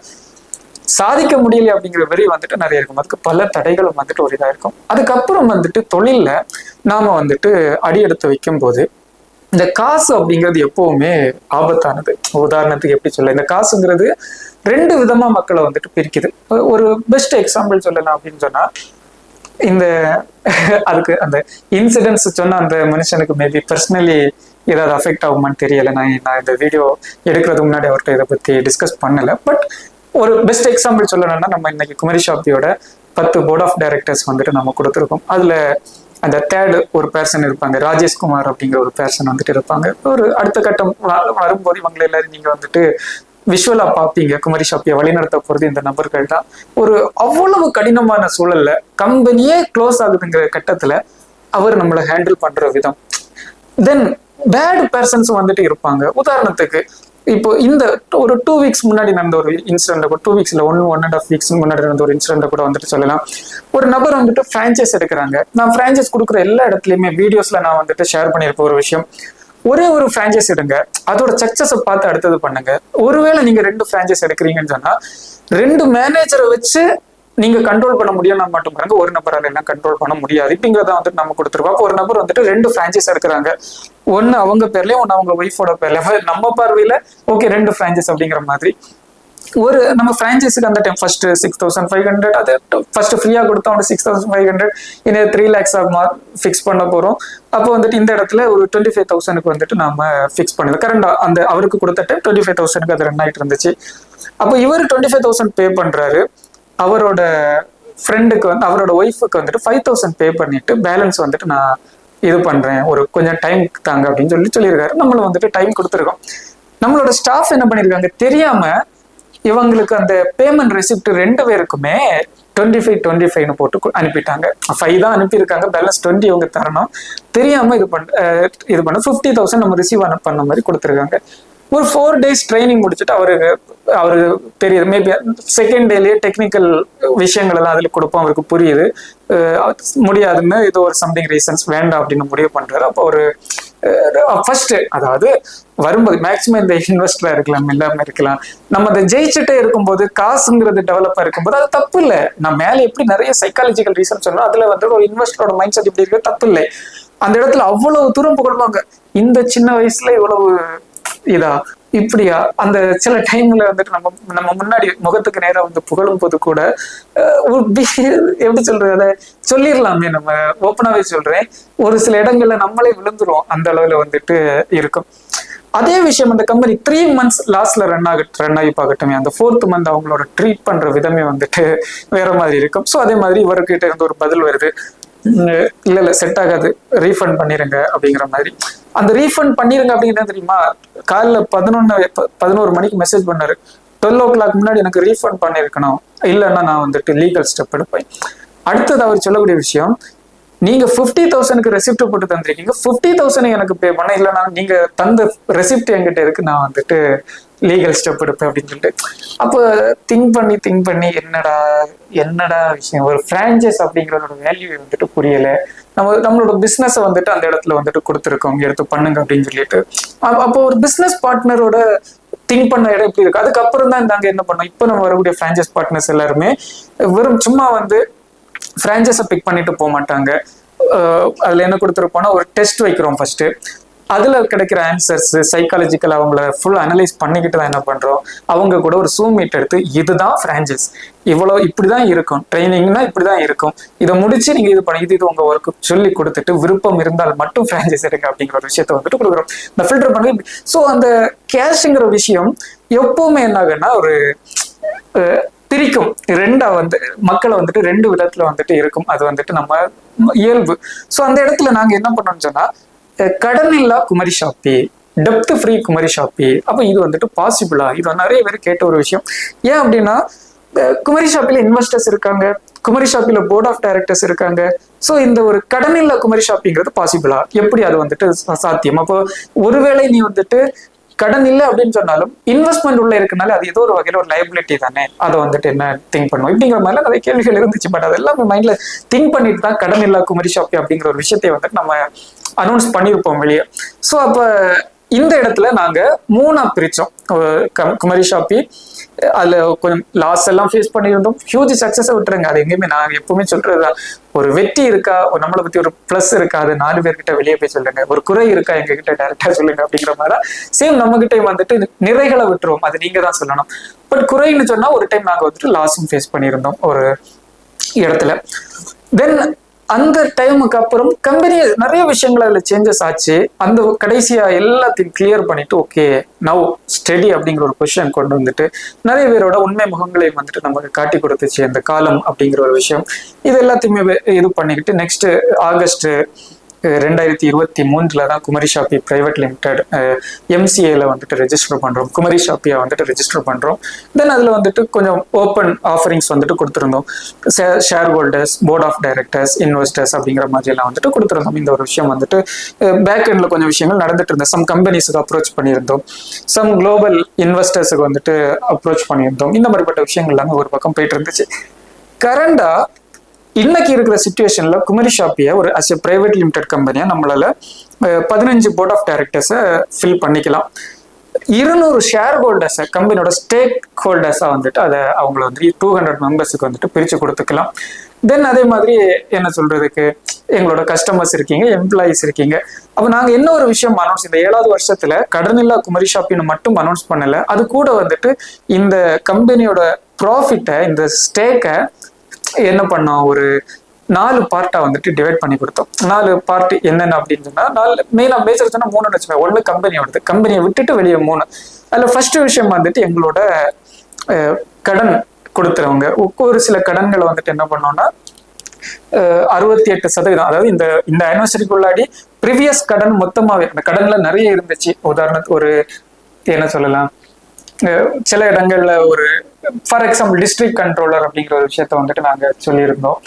சாதிக்க முடியல அப்படிங்கிற வெறி வந்துட்டு நிறைய இருக்கும். அதுக்கு பல தடைகளும் வந்துட்டு ஒரு இதா இருக்கும். அதுக்கப்புறம் வந்துட்டு தொழில்ல நாம வந்துட்டு அடி எடுத்து வைக்கும் போது இந்த காசு அப்படிங்கிறது எப்பவுமே ஆபத்தானது. உதாரணத்துக்கு எப்படி சொல்ல, இந்த காசுங்கிறது 2 விதமா மக்களை வந்துட்டு பிரிக்குது. ஒரு பெஸ்ட் எக்ஸாம்பிள் சொல்லலாம் அப்படின்னு சொன்னா, இந்த அதுக்கு அந்த இன்சிடென்ட்ஸ் சொன்னா அந்த மனுஷனுக்கு மேபி பர்சனலி ஏதாவது அஃபெக்ட் ஆகுமான்னு தெரியல. நான் இந்த வீடியோ எடுக்கிறதுக்கு முன்னாடி அவர்கிட்ட இதை பத்தி டிஸ்கஸ் பண்ணல. பட் ஒரு பெஸ்ட் எக்ஸாம்பிள் சொல்லணும்னா, நம்ம இன்னைக்கு குமரி ஷாப்பியோட 10 போர்ட் ஆஃப் டைரக்டர்ஸ் வந்துட்டு நம்ம கொடுத்துருக்கோம். அதுல அந்த தேர்ட் ஒரு பர்சன் இருப்பாங்க, ராஜேஷ்குமார் அப்படிங்கிற ஒரு பர்சன் வந்துட்டு இருப்பாங்க. ஒரு அடுத்த கட்டம் வரும்போது இவங்களை எல்லாரும் நீங்க வந்துட்டு விஷுவலா பார்ப்பீங்க. குமரி ஷாப்பியை வழிநடத்த போறது இந்த நபர்கள் தான். ஒரு அவ்வளவு கடினமான சூழல்ல கம்பெனியே க்ளோஸ் ஆகுதுங்கிற கட்டத்துல அவர் நம்மளை ஹேண்டில் பண்ற விதம், தென் பேட் பர்சன்ஸ் வந்துட்டு இருப்பாங்க. உதாரணத்துக்கு இப்போ இந்த ஒரு 2 வீக்ஸ் முன்னாடி நடந்த ஒரு இன்சிடென்ட், 2 வீக்ஸ்ல 1.5 வீக்ஸ் முன்னாடி நடந்த ஒரு இன்சிடென்ட் கூட வந்துட்டு சொல்லலாம். ஒரு நபர் வந்துட்டு பிரான்ச்சைஸ் எடுக்கிறாங்க. நான் பிரான்ச்சைஸ் கொடுக்குற எல்லா இடத்துலயுமே வீடியோஸ்ல நான் வந்துட்டு ஷேர் பண்ணியிருப்ப ஒரு விஷயம், ஒரே ஒரு பிரான்ச்சைஸ் எடுங்க, அதோட சக்சஸை பார்த்து அடுத்தது பண்ணுங்க. ஒருவேளை நீங்க 2 பிரான்ச்சைஸ் எடுக்கிறீங்கன்னு சொன்னா 2 மேனேஜரை வச்சு நீங்க கண்ட்ரோல் பண்ண முடியும்னா மட்டும் பாருங்க, ஒரு நபரால் எல்லாம் கண்ட்ரோல் பண்ண முடியாது. இப்படிங்கிறத வந்துட்டு நம்ம கொடுத்துருக்கோம். அப்போ ஒரு நபர் வந்துட்டு 2 பிரான்ச்சைஸ் எடுக்கிறாங்க, ஒன்னு அவங்க பேர்லயும் ஒன்னு அவங்க ஒய்ஃபோட பேர்ல. நம்ம பார்வையில ஓகே 2 பிரான்ச்சைஸ் அப்படிங்கிற மாதிரி. ஒரு நம்ம பிரான்ச்சைஸுக்கு அந்த டைம் ஃபர்ஸ்ட் 6,500 அது ஃபர்ஸ்ட் ஃப்ரீயா கொடுத்தா 6,500 இன்னும் 3 lakhs ஃபிக்ஸ் பண்ண போறோம். அப்போ வந்துட்டு இந்த இடத்துல ஒரு 25,000க்கு வந்துட்டு நாம ஃபிக்ஸ் பண்ணுது. கரண்டா அந்த அவருக்கு கொடுத்த டைம் 25,000க்கு அது ரன் ஆயிட்டு இருந்துச்சு. அப்போ இவர் 25,000 பே பண்றாரு. அவரோட ஃப்ரெண்டுக்கு வந்து அவரோட ஒய்ஃபுக்கு வந்துட்டு 5,000 பே பண்ணிட்டு பேலன்ஸ் வந்துட்டு நான் இது பண்றேன், ஒரு கொஞ்சம் டைம் தாங்க அப்படின்னு சொல்லியிருக்காரு. நம்மளும் வந்துட்டு டைம் கொடுத்துருக்கோம். நம்மளோட ஸ்டாஃப் என்ன பண்ணிருக்காங்க, தெரியாம இவங்களுக்கு அந்த பேமெண்ட் ரெசிப்ட் 2 பேருக்குமே 25 போட்டு அனுப்பிட்டாங்க. 5 தான் அனுப்பியிருக்காங்க, பேலன்ஸ் 20 இவங்க தரணும். தெரியாம இது பண்ண 50,000 நம்ம ரிசீவ் பண்ண மாதிரி கொடுத்துருக்காங்க. ஒரு 4 days ட்ரைனிங் முடிச்சுட்டு அவரு தெரியுது, மேபி செகண்ட் டேலயே டெக்னிக்கல் விஷயங்கள் எல்லாம் அதுல கொடுப்போம், அவருக்கு புரியுது, முடியாதுன்னு ஏதோ ஒரு சம்திங் ரீசன்ஸ் வேண்டாம் அப்படின்னு முடிவு பண்றாரு. அப்போ ஒரு ஃபர்ஸ்ட் அதாவது வரும்போது மேக்சிமம் இந்த இன்வெஸ்டரா இருக்கலாம், எல்லாமே இருக்கலாம், நம்ம அதை ஜெயிச்சுட்டே இருக்கும்போது காசுங்கிறது டெவலப்பா இருக்கும்போது அது தப்பு இல்லை. நான் மேலே எப்படி நிறைய சைக்காலஜிக்கல் ரீசன் சொன்னோம், அதுல வந்து ஒரு இன்வெஸ்டரோட மைண்ட் செட் இப்படி இருக்க தப்பு இல்லை. அந்த இடத்துல அவ்வளவு தூரம் புகழ்வாங்க, இந்த சின்ன வயசுல இவ்வளவு இதா இப்படியா. அந்த சில டைம்ல வந்துட்டு நம்ம முன்னாடி முகத்துக்கு நேரம் வந்து புகழும் போது கூட எப்படி சொல்றது, அதை சொல்லிடலாமே, நம்ம ஓப்பனாவே சொல்றேன், ஒரு சில இடங்கள்ல நம்மளே விழுந்துரும், அந்த அளவுல வந்துட்டு இருக்கும். அதே விஷயம் அந்த கம்பெனி 3 months லாஸ்ட்ல ரன் ஆகி பார்க்கட்டுமே, அந்த 4th month அவங்களோட ட்ரீட் பண்ற விதமே வந்துட்டு வேற மாதிரி இருக்கும். ஸோ அதே மாதிரி இவர்கிட்ட இருந்து ஒரு பதில் வருது, இல்ல செட் ஆகாது, ரீஃபண்ட் பண்ணிருங்க அப்படிங்கிற மாதிரி. அந்த ரீஃபண்ட் பண்ணிருங்க அப்படிங்கிறது தெரியுமா, காலைல 11 மணிக்கு மெசேஜ் பண்ணாரு, 12 o'clock முன்னாடி எனக்கு ரீஃபண்ட் பண்ணிருக்கணும், இல்லைன்னா நான் வந்துட்டு லீகல் ஸ்டெப் எடுப்பேன். அடுத்தது அவர் சொல்லக்கூடிய விஷயம், நீங்க 50,000க்கு ரெசிப்ட் போட்டு தந்திருக்கீங்க, 50,000 எனக்கு பே பண்ண, இல்லைன்னா நீங்க தந்த ரெசிப்ட் என்கிட்ட இருக்கு, நான் வந்துட்டு லீகல் ஸ்டெப் எடுப்பேன் அப்படின்னு சொல்லிட்டு. அப்போ திங்க் பண்ணி என்னடா விஷயம், ஒரு பிரான்ச்சைஸ் அப்படிங்கிறதோட வேல்யூ வந்துட்டு புரியல. நம்மளோட பிசினஸ் வந்துட்டு அந்த இடத்துல வந்துட்டு கொடுத்துருக்கோம், எடுத்து பண்ணுங்க அப்படின்னு சொல்லிட்டு. அப்போ ஒரு பிசினஸ் பார்ட்னரோட திங்க் பண்ண இடம் எப்படி இருக்கு. அதுக்கப்புறம் தான் நாங்க என்ன பண்ணோம், இப்போ நம்ம வரக்கூடிய பிரான்ச்சைஸ் பார்ட்னர்ஸ் எல்லாருமே வெறும் சும்மா வந்து பிரான்ச்சைஸை பிக் பண்ணிட்டு போக மாட்டாங்க. அதுல என்ன கொடுத்துருப்போம்னா ஒரு டெஸ்ட் வைக்கிறோம். ஃபர்ஸ்ட் அதுல கிடைக்கிற ஆன்சர்ஸ் சைக்காலஜிக்கல் அவங்கள ஃபுல் அனலைஸ் பண்ணிக்கிட்டு தான் என்ன பண்றோம், அவங்க கூட ஒரு Zoom மீட் எடுத்து இதுதான் பிரான்ச்சைஸ், இவ்வளவு இப்படிதான் இருக்கும், ட்ரைனிங்னா இப்படிதான் இருக்கும், இதை முடிச்சு நீங்க இது பண்ணி இது உங்க ஒர்க்கு சொல்லி கொடுத்துட்டு விருப்பம் இருந்தால் மட்டும் பிரான்ச்சைஸ் எடுங்க அப்படிங்கிற ஒரு விஷயத்த வந்துட்டு கொடுக்குறோம். இந்த ஃபில்டர் பண்ணி ஸோ அந்த கேஷ்ங்கிற விஷயம் எப்பவுமே என்ன ஆகுன்னா ஒரு பிரிக்கும், ரெண்டா வந்து மக்களை வந்துட்டு ரெண்டு விதத்துல வந்துட்டு இருக்கும். அது வந்துட்டு நம்ம இயல்பு. ஸோ அந்த இடத்துல நாங்க என்ன பண்ணோம்னு சொன்னா கடன் இல்லா Kumari shoppy, depth free Kumari shoppy. அப்போ இது வந்துட்டு பாசிபிளா, இது நிறைய பேர் கேட்ட ஒரு விஷயம். ஏன் அப்படின்னா குமரி ஷாப்பில இன்வெஸ்டர்ஸ் இருக்காங்க, குமரி ஷாப்பில போர்ட் ஆஃப் டைரக்டர்ஸ் இருக்காங்க. ஸோ இந்த ஒரு கடன் இல்லா குமரி ஷாப்பிங்கிறது பாசிபிளா, எப்படி அது வந்துட்டு சாத்தியம்? அப்போ ஒருவேளை நீ வந்துட்டு கடன் இல்லை அப்படின்னு சொன்னாலும் இன்வெஸ்ட்மெண்ட் உள்ள இருக்கனால அது ஏதோ ஒரு வகையில ஒரு லைபிலிட்டி தானே, அதை வந்துட்டு என்ன திங்க் பண்ணுவோம் இப்படிங்கிற மாதிரிலாம் நிறைய கேள்விகள் இருந்துச்சு. பட் அதெல்லாம் மைண்ட்ல திங்க் பண்ணிட்டு தான் கடன் இல்லா குமரி ஷாப்பி அப்படிங்கிற ஒரு விஷயத்தை வந்துட்டு நம்ம அனௌன்ஸ் பண்ணியிருப்போம் வெளியே. ஸோ அப்ப இந்த இடத்துல நாங்க 3ஆ பிரிச்சோம் குமரி ஷாப்பி. அதுல கொஞ்சம் லாஸ் எல்லாம் ஃபேஸ் பண்ணியிருந்தோம். ஹியூஜ் சக்சஸை விட்டுருங்க, அது எங்கேயுமே நான் எப்பவுமே சொல்றதுதான், ஒரு வெற்றி இருக்கா, ஒரு நம்மளை பத்தி ஒரு பிளஸ் இருக்கா, அது 4 பேர்கிட்ட வெளியே போய் சொல்லுங்க. ஒரு குறை இருக்கா எங்க கிட்ட டைரக்டா சொல்லுங்க அப்படிங்கிற மாதிரி சேம் நம்ம கிட்ட வந்துட்டு நிறைகளை விட்டுருவோம், அது நீங்க தான் சொல்லணும். பட் குறைன்னு சொன்னா ஒரு டைம் நாங்க வந்துட்டு லாஸும் ஃபேஸ் பண்ணியிருந்தோம் ஒரு இடத்துல. தென் அந்த டைமுக்கு அப்புறம் கம்பெனி நிறைய விஷயங்கள் அதுல சேஞ்சஸ் ஆச்சு. அந்த கடைசியா எல்லாத்தையும் கிளியர் பண்ணிட்டு ஓகே நவ் ஸ்டெடி அப்படிங்கிற ஒரு பொசிஷன் கொண்டு வந்துட்டு நிறைய பேரோட உண்மை முகங்களையும் வந்துட்டு நமக்கு காட்டி கொடுத்துச்சு அந்த காலம் அப்படிங்கிற ஒரு விஷயம். இது எல்லாத்தையுமே இது பண்ணிக்கிட்டு நெக்ஸ்ட் ஆகஸ்ட் 2023 தான் குமரி ஷாப்பி பிரைவேட் லிமிடெட் MCAல வந்துட்டு ரெஜிஸ்டர் பண்றோம், குமரி ஷாப்பியா வந்துட்டு ரெஜிஸ்டர் பண்றோம். தென் அதுல வந்துட்டு கொஞ்சம் ஓப்பன் ஆஃபரிங்ஸ் வந்துட்டு கொடுத்துருந்தோம். Shareholders, board of directors, investors அப்படிங்கிற மாதிரி எல்லாம் வந்துட்டு கொடுத்துருந்தோம். இந்த ஒரு விஷயம் வந்துட்டு பேக் எண்ட்ல கொஞ்சம் விஷயங்கள் நடந்துட்டு இருந்தோம். சம் கம்பெனிஸுக்கு அப்ரோச் பண்ணியிருந்தோம், சம் குளோபல் இன்வெஸ்டர்ஸுக்கு வந்துட்டு அப்ரோச் பண்ணியிருந்தோம். இந்த மாதிரிப்பட்ட விஷயங்கள் எல்லாமே ஒரு பக்கம் போயிட்டு இருந்துச்சு. கரண்டா இன்னைக்கு இருக்கிற சிச்சுவேஷன்ல குமரி ஷாப்பியை ஒரு அஸ் எ பிரைவேட் லிமிடெட் கம்பெனியா நம்மளால 15 போர்ட் ஆஃப் டைரக்டர்ஸை ஃபில் பண்ணிக்கலாம். 200 ஷேர் ஹோல்டர்ஸை கம்பெனியோட ஸ்டேக் ஹோல்டர்ஸா வந்துட்டு அதை அவங்களை வந்து 200 மெம்பர்ஸுக்கு வந்துட்டு பிரிச்சு கொடுத்துக்கலாம். தென் அதே மாதிரி என்ன சொல்றதுக்கு எங்களோட கஸ்டமர்ஸ் இருக்கீங்க, எம்ப்ளாயிஸ் இருக்கீங்க. அப்ப நாங்க என்ன ஒரு விஷயம் அனௌன்ஸ் இந்த 7வது வருஷத்துல கடனில்லா குமரி ஷாப்பின்னு மட்டும் அனௌன்ஸ் பண்ணல, அது கூட வந்துட்டு இந்த கம்பெனியோட ப்ராஃபிட்டை, இந்த ஸ்டேக்கை என்ன பண்ணோம், ஒரு 4 பார்ட்டா வந்துட்டு டிவைட் பண்ணி கொடுத்தோம். 4 பார்ட் என்னென்ன அப்படின்னு சொன்னா, 4 மெயினா மேஜர் சொன்னா 3 வச்சுக்கோங்க. 1 கம்பெனியோடது, கம்பெனியை விட்டுட்டு வெளியே 3. அதுல ஃபர்ஸ்ட் விஷயம் வந்துட்டு எங்களோட கடன் கொடுத்துறவங்க ஒரு சில கடன்களை வந்துட்டு என்ன பண்ணோம்னா 68%, அதாவது இந்த ஆனிவர்சரிக்குள்ளாடி ப்ரீவியஸ் கடன் மொத்தமாவே அந்த கடன்ல நிறைய இருந்துச்சு. உதாரணத்துக்கு ஒரு என்ன சொல்லலாம், சில இடங்கள்ல ஒரு ஃபார் எக்ஸாம்பிள் டிஸ்ட்ரிக்ட் கண்ட்ரோலர் அப்படிங்கிற ஒரு விஷயத்த வந்துட்டு நாங்க சொல்லியிருந்தோம்.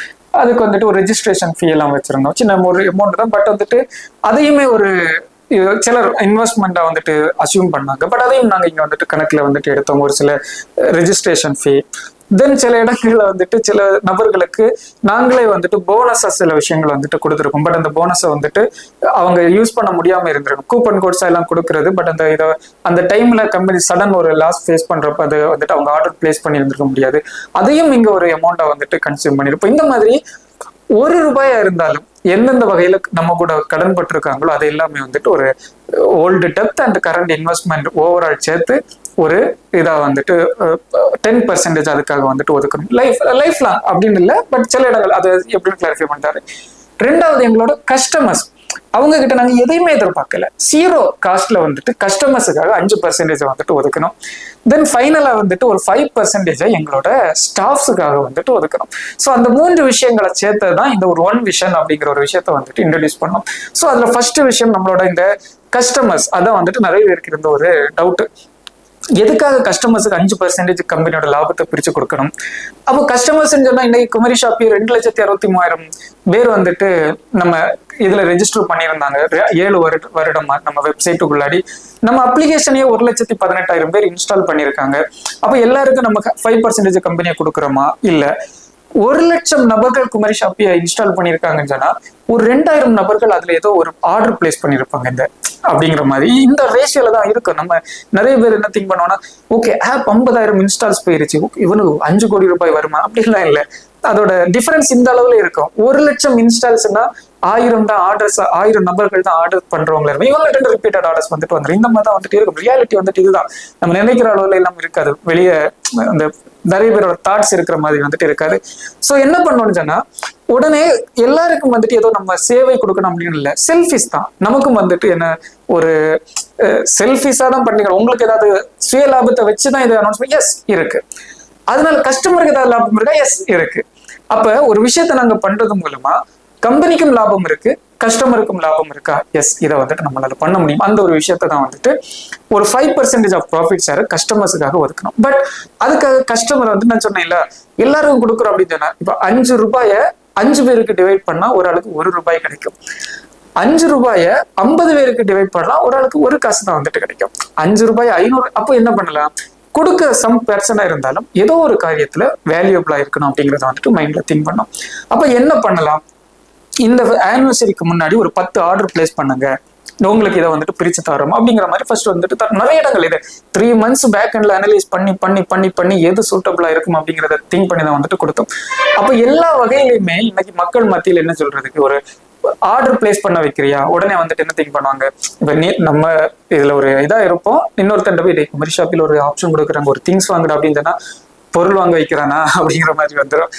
அதுக்கு வந்துட்டு ஒரு ரெஜிஸ்ட்ரேஷன் ஃபீ எல்லாம் வச்சிருந்தோம், சின்ன ஒரு அமௌண்ட் தான். பட் வந்துட்டு அதையுமே ஒரு சிலர் இன்வெஸ்ட்மெண்ட்டா வந்துட்டு அசியூம் பண்ணாங்க. பட் அதையும் நாங்க இங்க வந்துட்டு கணக்குல வந்துட்டு எடுத்தோம், ஒரு சில ரெஜிஸ்ட்ரேஷன் ஃபீ. தென் சில இடங்கள்ல வந்துட்டு சில நபர்களுக்கு நாங்களே வந்துட்டு போனஸா சில விஷயங்கள் வந்துட்டு கொடுத்துருக்கோம். பட் அந்த போனஸை வந்துட்டு அவங்க யூஸ் பண்ண முடியாம இருந்திருக்கும். கூப்பன் கோட்ஸா எல்லாம் கொடுக்கறது. பட் அந்த டைம்ல கம்பெனி சடன் ஒரு லாஸ் ஃபேஸ் பண்றப்ப அதை வந்துட்டு அவங்க ஆர்டர் பிளேஸ் பண்ணி இருந்திருக்க முடியாது. அதையும் இங்க ஒரு அமௌண்ட்டை வந்துட்டு கன்சியூம் பண்ணிருப்போம். இந்த மாதிரி ₹1 இருந்தாலும் எந்தெந்த வகையில நம்ம கூட கடன் பட்டிருக்காங்களோ அது எல்லாமே வந்துட்டு ஒரு old depth and current investment overall சேர்த்து ஒரு இதா வந்துட்டு 10% அதுக்காக வந்துட்டு ஒதுக்கணும். லைஃப் லாங் அப்படின்னு இல்லை, பட் சில இடங்கள் அதை எப்படின்னு கிளாரிஃபை பண்ணிட்டாரு. 2வது எங்களோட கஸ்டமர்ஸ், அவங்க கிட்ட நாங்க எதையுமே எதிர்பார்க்கல, 0 காஸ்ட்ல வந்துட்டு கஸ்டமர்ஸுக்காக 5% வந்துட்டு ஒதுக்கணும். தென் ஃபைனலா வந்துட்டு ஒரு 5% எங்களோட ஸ்டாஃப்ஸுக்காக வந்துட்டு ஒதுக்கணும். ஸோ அந்த 3 விஷயங்களை சேர்த்ததுதான் இந்த ஒரு ஒன் விஷன் அப்படிங்கிற ஒரு விஷயத்த வந்துட்டு இன்ட்ரடியூஸ் பண்ணோம். ஸோ அதுல ஃபர்ஸ்ட் விஷயம் நம்மளோட இந்த கஸ்டமர்ஸ், அதான் வந்துட்டு நிறைய பேருக்கு இருந்த ஒரு டவுட், எதுக்காக கஸ்டமர்ஸுக்கு 5% கம்பெனியோட லாபத்தை பிரிச்சு கொடுக்கணும்? அப்போ கஸ்டமர்ஸ் சொன்னா இன்னைக்கு குமரி ஷாப்பி 2,63,000 பேர் வந்துட்டு நம்ம இதுல ரெஜிஸ்டர் பண்ணியிருந்தாங்க. 7 வருடமா நம்ம வெப்சைட்டுக்குள்ளாடி நம்ம அப்ளிகேஷனையே 1,18,000 பேர் இன்ஸ்டால் பண்ணியிருக்காங்க. அப்போ எல்லாருக்கும் நம்ம 5% கம்பெனியை கொடுக்குறோமா? இல்ல. 1,00,000 நபர்கள் குமரி ஷாப்பியை இன்ஸ்டால் பண்ணியிருக்காங்கன்னு சொன்னா ஒரு 2,000 நபர்கள் அதுல ஏதோ ஒரு ஆர்டர் பிளேஸ் பண்ணியிருப்பாங்க இந்த அப்படிங்கிற மாதிரி இந்த ரேஷியோல தான் இருக்கும். நம்ம நிறைய பேர் என்ன திங்க் பண்ணுவோம்னா, ஓகே ஆப் 50,000 இன்ஸ்டால்ஸ் போயிருச்சு, இவனுக்கு 5 கோடி ரூபாய் வருமா? அப்படிலாம் இல்லை. அதோட டிஃபரன்ஸ் இந்த அளவுல இருக்கும். 1,00,000 இன்ஸ்டால்ஸ்னா 1000 தான் ஆர்டர்ஸ், 1000 நபர்கள் தான் ஆர்டர் பண்றவங்க இருக்கும். இவங்க ரிப்பீட்டட் ஆர்டர்ஸ் வந்துட்டு வந்துடும். இந்த மாதிரி தான் வந்துட்டு இருக்கும். ரியாலிட்டி வந்துட்டு இதுதான். நம்ம நினைக்கிற அளவுல எல்லாம் இருக்காது. வெளியே அந்த நிறைய பேரோட தாட்ஸ் இருக்கிற மாதிரி வந்துட்டு இருக்காது. ஸோ என்ன பண்ணணும்னு சொன்னா, உடனே எல்லாருக்கும் வந்துட்டு ஏதோ நம்ம சேவை கொடுக்கணும் அப்படின்னு இல்லை, செல்ஃபிஸ் தான். நமக்கும் வந்துட்டு என்ன ஒரு செல்ஃபிஸா தான் பண்ணிக்கிறோம். உங்களுக்கு ஏதாவது சுய லாபத்தை வச்சுதான் இதை அனௌன்ஸ் பண்ணி, எஸ் இருக்கு. அதனால கஸ்டமருக்கு ஏதாவது லாபம் இருக்கா, எஸ் இருக்கு. அப்ப ஒரு விஷயத்த நாங்க பண்றது மூலமா கம்பெனிக்கும் லாபம் இருக்கு, கஸ்டமருக்கும் லாபம் இருக்கா, எஸ். இதை வந்துட்டு நம்மளால பண்ண முடியும். அந்த ஒரு விஷயத்த தான் வந்துட்டு ஒரு 5% ஆஃப் ப்ராஃபிட் ஷேர் கஸ்டமர்ஸுக்காக ஒதுக்கணும். பட் அதுக்காக கஸ்டமர் வந்து நான் சொன்னேன் இல்ல, எல்லாருக்கும் கொடுக்குறோம் அப்படின்னு சொன்னா, இப்ப 5 ரூபாயை 5 பேருக்கு டிவைட் பண்ணா ஒரு ஆளுக்கு 1 ரூபாய் கிடைக்கும். 5 ரூபாயை 50 பேருக்கு டிவைட் பண்ணா ஒரு ஆளுக்கு ஒரு காசு தான் வந்துட்டு கிடைக்கும். 5 ரூபாய் 500. அப்போ என்ன பண்ணலாம், கொடுக்க சம் பெர்சனா இருந்தாலும் ஏதோ ஒரு காரியத்துல வேல்யூபிளா இருக்கணும் அப்படிங்கறத வந்துட்டு மைண்ட்ல திங்க் பண்ணோம். அப்ப என்ன பண்ணலாம், இந்த ஆனிவர்சரிக்கு முன்னாடி ஒரு 10 ஆர்டர் பிளேஸ் பண்ணுங்க, உங்களுக்கு இதை வந்துட்டு பிரிச்சு தரோம் அப்படிங்கிற மாதிரி ஃபர்ஸ்ட் வந்துட்டு நிறைய இடங்கள் இது 3 months பேக் எண்ட்ல அனலைஸ் பண்ணி எது சூட்டபிளா இருக்கும் அப்படிங்கிறத திங்க் பண்ணி தான் வந்துட்டு கொடுத்தோம். அப்ப எல்லா வகையிலுமே இன்னைக்கு மக்கள் மத்தியில் என்ன சொல்றதுக்கு, ஒரு ஆர்டர் பிளேஸ் பண்ண வைக்கிறியா, உடனே வந்துட்டு என்ன திங்க் பண்ணுவாங்க, இப்ப நம்ம இதுல ஒரு இதா இருப்போம், இன்னொருத்தண்ட போய் குமரி ஷாப்பில் ஒரு ஆப்ஷன் கொடுக்குறாங்க, ஒரு திங்ஸ் வாங்குற அப்படின்னு சொன்னா பொருள் வாங்க வைக்கிறானா அப்படிங்கிற மாதிரி வந்துடும்.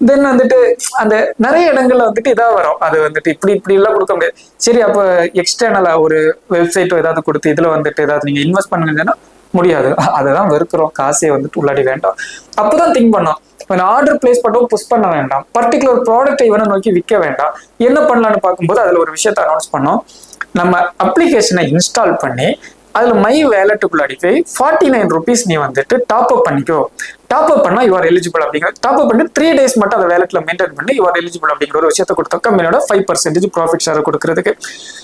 தென் வந்துட்டு அந்த நிறைய இடங்கள்ல வந்துட்டு இதா வரும், அது வந்துட்டு இப்படி எல்லாம் கொடுக்க முடியாது. சரி, அப்ப எக்ஸ்டர்னலா ஒரு வெப்சைட்டோ ஏதாவது கொடுத்து இதுல வந்துட்டு ஏதாவது நீங்க இன்வெஸ்ட் பண்ணுங்கன்னா முடியாது, அதைதான் வெறுக்கிறோம், காசே வந்துட்டு உள்ளாடி வேண்டாம். அப்பதான் திங்க் பண்ணோம், ஆர்டர் பிளேஸ் பண்ணவும் புஷ் பண்ண வேண்டாம், பர்டிகுலர் ப்ராடக்டை இவனை நோக்கி விற்க வேண்டாம், என்ன பண்ணலான்னு பார்க்கும்போது அதுல ஒரு விஷயத்த அனௌன்ஸ் பண்ணோம். நம்ம அப்ளிகேஷனை இன்ஸ்டால் பண்ணி அதுல மை வேலட்டுக்குள்ளாடி போய் 49 rupees நீ வந்துட்டு டாப் அப் பண்ணிக்கோ, டாப் அப் பண்ணா யூஆர் எலிஜிபிள் அப்படிங்கிற, டாப் அப் பண்ணி 3 days மட்டும் அதை வேலட்ல மெயின்டைன் பண்ணி யூஆர் எலிஜிபிள் அப்படிங்கிற ஒரு விஷயத்த கொடுத்தோம், கம்பெனியோட 5% ப்ராஃபிட் ஷேர் கொடுக்கறதுக்கு.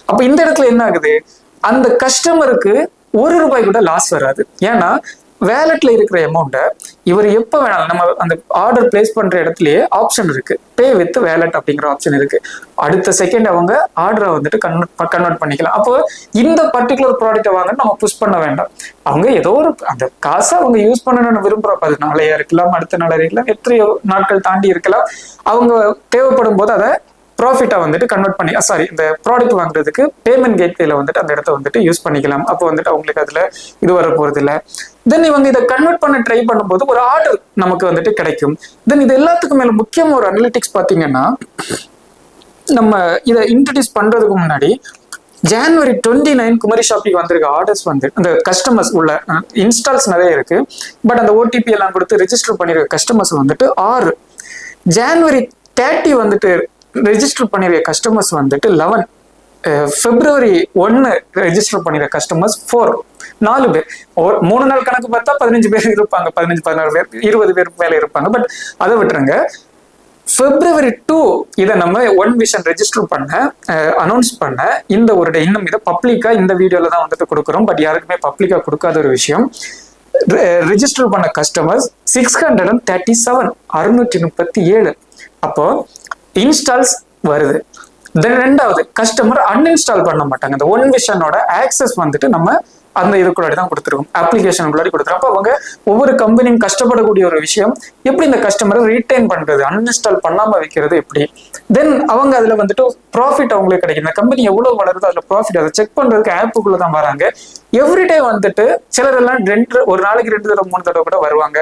அப்ப இந்த இடத்துல என்ன ஆகுது, அந்த கஸ்டமருக்கு 1 ரூபாய் கூட லாஸ் வராது. ஏன்னா வேலட்ல இருக்கிற அமௌண்ட்டை இவர் எப்ப வேணாலும், நம்ம அந்த ஆர்டர் பிளேஸ் பண்ற இடத்துலயே ஆப்ஷன் இருக்கு, பே வித் வேலட் அப்படிங்கிற ஆப்ஷன் இருக்கு. அடுத்த செகண்ட் அவங்க ஆர்டரை வந்துட்டு கன்வெர்ட் பண்ணிக்கலாம். அப்போ இந்த பர்டிகுலர் ப்ராடக்ட்டை வாங்க நம்ம புஷ் பண்ண வேண்டாம். அவங்க ஏதோ ஒரு அந்த காசை அவங்க யூஸ் பண்ணணும்னு விரும்புறப்ப, அது நாளையா இருக்கலாம், அடுத்த நாளையா இருக்கலாம், எத்தனையோ நாட்கள் தாண்டி இருக்கலாம், அவங்க தேவைப்படும் போது அதை ப்ராஃபிட்டா வந்துட்டு கன்வெர்ட் பண்ணி, இந்த ப்ராடக்ட் வாங்குறதுக்கு பேமெண்ட் கேட்வேல வந்துட்டு அந்த இடத்த வந்துட்டு யூஸ் பண்ணிக்கலாம். அப்போ வந்துட்டு அவங்களுக்கு அதுல இது வர போறது இல்லை. தென் இவங்க இதை கன்வெர்ட் பண்ண ட்ரை பண்ணும்போது ஒரு ஆர்டர் நமக்கு வந்துட்டு கிடைக்கும். தென் இது எல்லாத்துக்கும் மேல முக்கியமா ஒரு அனலிட்டிக்ஸ் பாத்தீங்கன்னா, நம்ம இதை இன்ட்ரடியூஸ் பண்றதுக்கு முன்னாடி January 29 குமரி ஷாப்பிங் வந்திருக்க ஆர்டர்ஸ் வந்து அந்த கஸ்டமர்ஸ் உள்ள இன்ஸ்டால்ஸ் நிறைய இருக்கு, பட் அந்த ஓடிபி எல்லாம் கொடுத்து ரெஜிஸ்டர் பண்ணிருக்க கஸ்டமர்ஸ் வந்துட்டு 6. January 30 வந்துட்டு ரெஜிஸ்டர் பண்ணிருக்க கஸ்டமர்ஸ் வந்துட்டு 11. February 1 ரெஜிஸ்டர் பண்ணிருக்க கஸ்டமர்ஸ் 4 பேர். 3 நாள் கணக்கு பார்த்தா 15 பேர் இருப்பாங்க, 15-16 பேர், 20 பேர் மேல இருப்பாங்க. பட் அதை விட்டுருங்க. February 2 இதை நம்ம ஒன் விஷன் ரெஜிஸ்டர் பண்ண அனௌன்ஸ் பண்ண இந்த ஒரு இன்னும் இதை பப்ளிக்கா இந்த வீடியோல தான் வந்துட்டு கொடுக்குறோம், பட் யாருக்குமே பப்ளிக்கா கொடுக்காத ஒரு விஷயம். ரெஜிஸ்டர் பண்ண கஸ்டமர்ஸ் 637, 637. அப்போ இன்ஸ்டால்ஸ் வருது. தென் ரெண்டாவது கஸ்டமர் அன்இன்ஸ்டால் பண்ண மாட்டாங்க. இந்த ஒன் விஷனோட ஆக்சஸ் வந்துட்டு நம்ம அந்த இதுக்குள்ளாடி தான் கொடுத்துருக்கோம், அப்ளிகேஷனுக்குள்ளாடி கொடுத்துருக்கோம். அப்போ அவங்க ஒவ்வொரு கம்பெனியும் கஷ்டப்படக்கூடிய ஒரு விஷயம், எப்படி இந்த கஸ்டமரை ரீட்டைன் பண்றது, அன்இன்ஸ்டால் பண்ணாம வைக்கிறது எப்படி. தென் அவங்க அதுல வந்துட்டு ப்ராஃபிட் அவங்களுக்கு கிடைக்கும். இந்த கம்பெனி எவ்வளவு வளருதோ அதுல ப்ராஃபிட், அதை செக் பண்றதுக்கு ஆப்புக்குள்ள தான் வராங்க. எவ்ரிடே வந்துட்டு சிலர் எல்லாம் ஒரு நாளைக்கு 2 தடவை 3 தடவை கூட வருவாங்க,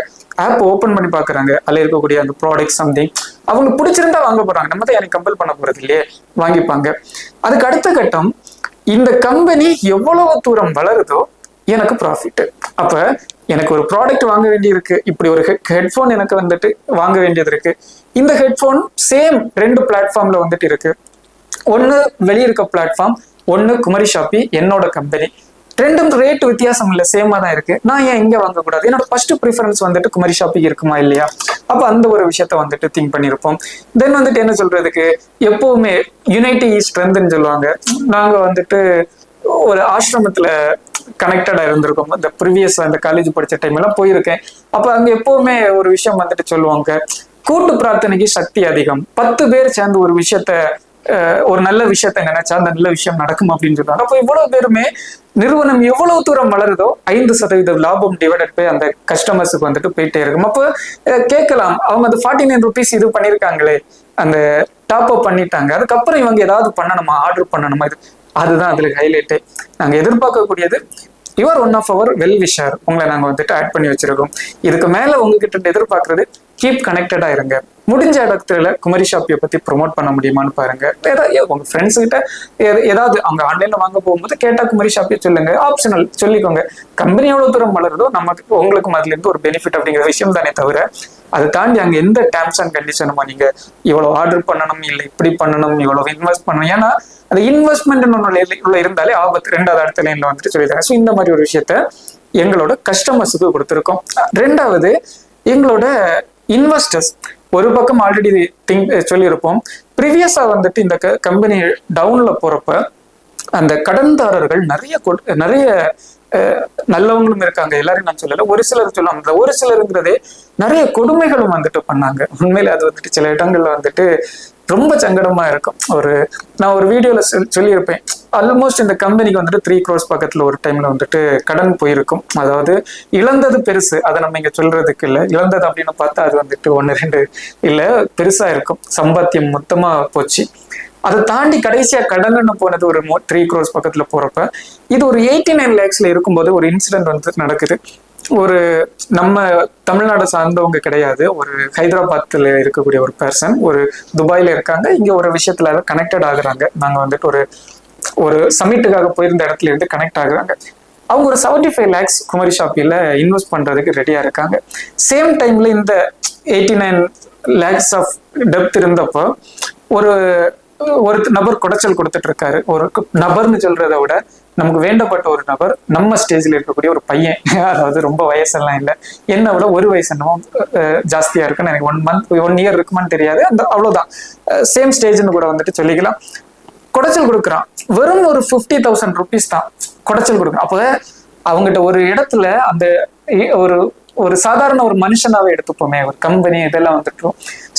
ஆப் ஓபன் பண்ணி பாக்குறாங்க, அதுல இருக்கக்கூடிய அந்த ப்ராடக்ட் சம்திங் அவங்க பிடிச்சிருந்தா வாங்க போறாங்க, நம்ம தான் எனக்கு கம்பல் பண்ண போறது இல்லையே, வாங்கிப்பாங்க. அதுக்கு அடுத்த கட்டம், இந்த கம்பெனி எவ்வளவு தூரம் வளருதோ எனக்கு ப்ராஃபிட். அப்ப எனக்கு ஒரு ப்ராடக்ட் வாங்க வேண்டி இருக்கு, இப்படி ஒரு ஹெட்ஃபோன் எனக்கு வந்துட்டு வாங்க வேண்டியது இருக்கு. இந்த ஹெட்ஃபோன் சேம் 2 பிளாட்ஃபார்ம்ல வந்துட்டு இருக்கு. ஒன்னு வெளியிருக்க பிளாட்ஃபார்ம், ஒன்னு குமரி ஷாப்பி என்னோட கம்பெனி. ரெண்டும் ரேட் வித்தியாசம் இல்லை, சேமா தான் இருக்கு. நான் ஏன் இங்க வாங்கக்கூடாது, என்னோட ஃபர்ஸ்ட் ப்ரிஃபரன்ஸ் வந்துட்டு குமரி ஷாப்பிங் இருக்குமா இல்லையா. அப்ப அந்த ஒரு விஷயத்த வந்துட்டு திங்க் பண்ணிருப்போம். தென் வந்துட்டு என்ன சொல்றதுக்கு, எப்பவுமே யுனைட்டி ஸ்ட்ரென்த்னு சொல்லுவாங்க. நாங்க வந்துட்டு ஒரு ஆசிரமத்துல கனெக்டடா இருந்திருக்கோம். இந்த ப்ரீவியஸ் அந்த காலேஜ் படிச்ச டைம் எல்லாம் போயிருக்கேன். அப்ப அங்க எப்பவுமே ஒரு விஷயம் வந்துட்டு சொல்லுவாங்க, கூட்டு பிரார்த்தனைக்கு சக்தி அதிகம். 10 பேர் சேர்ந்து ஒரு விஷயத்த ஒரு நல்ல விஷயத்த நினைச்சா அந்த நல்ல விஷயம் நடக்கும் அப்படின்னு சொல்றாங்க. அப்போ இவ்வளவு பேருமே நிறுவனம் எவ்வளவு தூரம் வளருதோ 5% லாபம் டிவைடட் பை அந்த கஸ்டமர்ஸுக்கு வந்துட்டு போயிட்டே இருக்கும். அப்போ கேட்கலாம், அவங்க அந்த 49 rupees இது பண்ணியிருக்காங்களே, அந்த டாப் அப் பண்ணிட்டாங்க, அதுக்கப்புறம் இவங்க ஏதாவது பண்ணணுமா, ஆர்டர் பண்ணணுமா? அதுதான் அதுல ஹைலைட்டே. நாங்க எதிர்பார்க்கக்கூடியது, your one of our well wisher, உங்களை நாங்க வந்துட்டு ஆட் பண்ணி வச்சிருக்கோம். இதுக்கு மேல உங்ககிட்ட எதிர்பார்க்கறது கீப் கனெக்டடா இருங்க. முடிஞ்ச இடத்துல குமரி ஷாப்பியை பத்தி ப்ரொமோட் பண்ண முடியுமான்னு பாருங்க. ஏதாவது உங்க ஃப்ரெண்ட்ஸ் கிட்ட ஏதாவது அவங்க ஆன்லைன்ல வாங்க போகும்போது கேட்டா குமரி ஷாப்பியை சொல்லுங்க, ஆப்ஷனல் சொல்லிக்கோங்க. கம்பெனி எவ்வளவு தூரம் வளருதோ நமக்கு உங்களுக்கும் அதுல இருந்து ஒரு பெனிஃபிட் அப்படிங்கிற விஷயம் தானே தவிர, அதை தாண்டி அங்க எந்த டேர்ம்ஸ் அண்ட் கண்டிஷனுமா நீங்க இவ்வளவு ஆர்டர் பண்ணணும், இல்லை இப்படி பண்ணணும், இவ்வளவு இன்வெஸ்ட் பண்ணணும். ஏன்னா அந்த இன்வெஸ்ட்மெண்ட் உள்ள இருந்தாலே ஆபத்து. ரெண்டாவது அடுத்த லைன்ல வந்துட்டு சொல்லிட்டாங்க. ஸோ இந்த மாதிரி ஒரு விஷயத்த எங்களோட கஸ்டமர்ஸுக்கு கொடுத்துருக்கோம். ரெண்டாவது, எங்களோட இன்வெஸ்டர்ஸ் ஒரு பக்கம் ஆல்ரெடி சொல்லியிருப்போம். ப்ரீவியஸா வந்துட்டு இந்த கம்பெனி டவுன்ல போறப்ப அந்த கடன்தாரர்கள் நிறைய நல்லவங்களும் இருக்காங்க, எல்லாரும் நான் சொல்லல, ஒரு சிலர் சொல்லுவாங்க. அந்த ஒரு சிலருங்கிறதே நிறைய கொடுமைகளும் வந்துட்டு பண்ணாங்க. உண்மையில அது வந்துட்டு சில இடங்கள்ல வந்துட்டு ரொம்ப சங்கடமா இருக்கும். நான் ஒரு வீடியோல சொல்லியிருப்பேன், ஆல்மோஸ்ட் இந்த கம்பெனிக்கு வந்துட்டு 3 crores பக்கத்துல ஒரு டைம்ல வந்துட்டு கடன் போயிருக்கும். அதாவது இழந்தது பெருசு, அதை நம்ம இங்க சொல்றதுக்கு இல்லை. இழந்தது அப்படின்னு பார்த்தா அது வந்துட்டு 1 2 இல்ல, பெருசா இருக்கும். சம்பாத்தியம் மொத்தமா போச்சு. அதை தாண்டி கடைசியா கடன்னு போனது ஒரு 3 crores பக்கத்துல போறப்ப, இது ஒரு 89 lakhsல இருக்கும்போது ஒரு இன்சிடென்ட் வந்து நடக்குது. நம்ம தமிழ்நாடு சார்ந்தவங்க கிடையாது, ஒரு ஹைதராபாத்ல இருக்கக்கூடிய ஒரு பர்சன், ஒரு துபாயில இருக்காங்க, இங்க ஒரு விஷயத்துல கனெக்டட் ஆகுறாங்க. நாங்க வந்துட்டு ஒரு சமிட்டுக்காக போயிருந்த இடத்துல இருந்து கனெக்ட் ஆகுறாங்க. அவங்க ஒரு 75 lakhs குமரி ஷாப்பில இன்வெஸ்ட் பண்றதுக்கு ரெடியா இருக்காங்க. சேம் டைம்ல இந்த 89 lakhs ஆஃப் டெப்த் இருந்தப்போ ஒரு நபர் குடைச்சல் கொடுத்துட்டு இருக்காரு. ஒரு நபர்னு சொல்றதை விட நமக்கு வேண்டப்பட்ட ஒரு நபர், நம்ம ஸ்டேஜ்ல இருக்கக்கூடிய ஒரு பையன், அதாவது ரொம்ப வயசெல்லாம் இல்லை, என்னை விட ஒரு வயசு என்னமோ ஜாஸ்தியா இருக்குன்னு எனக்கு 1 year இருக்குமான்னு தெரியாது, அந்த அவ்வளவுதான், சேம் ஸ்டேஜ்னு கூட வந்துட்டு சொல்லிக்கலாம். குடைச்சல் கொடுக்குறான். வெறும் ஒரு 50,000 rupees தான் குடைச்சல் கொடுக்குறான். அப்போ அவங்ககிட்ட ஒரு இடத்துல அந்த ஒரு சாதாரண ஒரு மனுஷனாவே எடுத்துப்போமே, ஒரு கம்பெனி இதெல்லாம் வந்துட்டு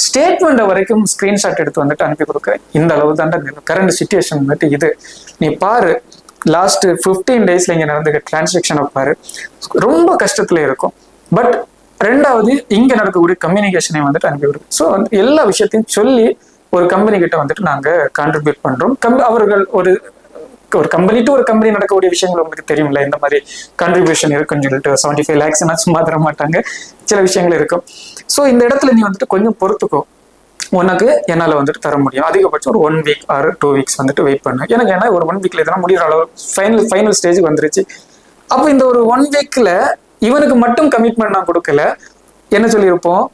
ஸ்டேட்மெண்ட் வரைக்கும் ஸ்கிரீன்ஷாட் எடுத்து வந்துட்டு அனுப்பி கொடுக்குறேன். இந்த அளவு தாண்டா கரண்ட் சிச்சுவேஷன் வந்துட்டு இது. நீ பாரு, லாஸ்ட் 15 daysல இங்க நடந்துக்க டிரான்சாக்ஷனை பாரு, ரொம்ப கஷ்டத்துல இருக்கும். பட் ரெண்டாவது, இங்க நடக்கக்கூடிய கம்யூனிகேஷனை வந்துட்டு அனுப்பி கொடுக்கும். ஸோ எல்லா விஷயத்தையும் சொல்லி ஒரு கம்பெனி கிட்ட வந்துட்டு நாங்க கான்ட்ரிபியூட் பண்றோம். அவர்கள் ஒரு கம்பெனி டு ஒரு கம்பெனி நடக்கக்கூடிய விஷயங்கள் உங்களுக்கு தெரியும்ல, இந்த மாதிரி கான்ட்ரிபியூஷன் இருக்குன்னு சொல்லிட்டு 75 lakhs சும்மா தர மாட்டாங்க, சில விஷயங்கள் இருக்கும். ஸோ இந்த இடத்துல நீ வந்துட்டு கொஞ்சம் பொறுத்துக்கோ, உனக்கு என்னால வந்துட்டு தர முடியும். அதிகபட்சம் ஒரு 1 week or 2 weeks வந்துட்டு வெயிட் பண்ணு. எனக்கு ஏன்னா ஒரு 1 weekல இதெல்லாம் முடிகிற அளவு ஃபைனல் ஸ்டேஜுக்கு வந்துருச்சு. அப்போ இந்த ஒரு 1 weekல இவனுக்கு மட்டும் கமிட்மெண்ட் நான் கொடுக்கல. என்ன சொல்லியிருப்போம்,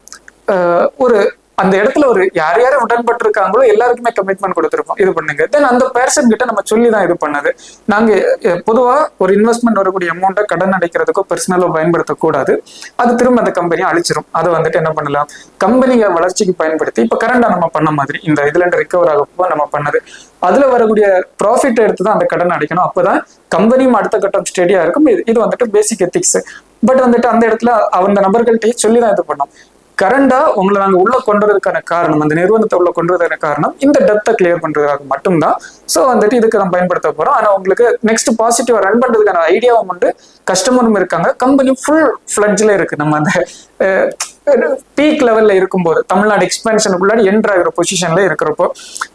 ஒரு அந்த இடத்துல ஒரு யார் உடன்பட்டு இருக்காங்களோ எல்லாருக்குமே கமிட்மெண்ட் கொடுத்துருப்போம், இது பண்ணுங்க. தென் அந்த பர்சன் கிட்ட நம்ம சொல்லி தான் இது பண்ணது. நாங்க பொதுவா ஒரு இன்வெஸ்ட்மெண்ட் வரக்கூடிய அமௌண்ட்டை கடன் அடைக்கிறதுக்கோ பர்சனலோ பயன்படுத்தக்கூடாது. அது திரும்ப அந்த கம்பெனியை அழிச்சிரும். அதை வந்துட்டு என்ன பண்ணலாம், கம்பெனியை வளர்ச்சிக்கு பயன்படுத்தி, இப்ப கரண்டா நம்ம பண்ண மாதிரி இந்த இதுல இருந்து ரிகவர் ஆகப்போ நம்ம பண்ணது, அதுல வரக்கூடிய ப்ராஃபிட் எடுத்து தான் அந்த கடன் அடைக்கணும். அப்பதான் கம்பெனியும் அடுத்த கட்டம் ஸ்டெடியா இருக்கும். இது வந்துட்டு பேசிக் எத்திக்ஸ். பட் வந்துட்டு அந்த இடத்துல அந்த நபர்கள்ட்டே சொல்லி தான் இது பண்ணோம். கரண்டா உங்களை நாங்க உள்ள கொண்டு வரதுக்கான காரணம், அந்த நிறுவனத்தை உள்ள கொண்டு வரதுக்கான காரணம் இந்த டெப்த்தை கிளியர் பண்றதுக்காக மட்டும்தான். ஸோ வந்துட்டு இதுக்கு நம்ம பயன்படுத்த போறோம். ஆனா உங்களுக்கு நெக்ஸ்ட் பாசிட்டிவா ரன் பண்றதுக்கான ஐடியாவும் உண்டு, கஸ்டமரும் இருக்காங்க, கம்பெனி ஃபுல் ஃபிளட்ஜ்ல இருக்கு. நம்ம அந்த பீக் லெவல்ல இருக்கும்போது தமிழ்நாடு எக்ஸ்பென்ஷனுக்குள்ளாடி என்ட்ராகிற பொசிஷன்ல இருக்கிறப்போ,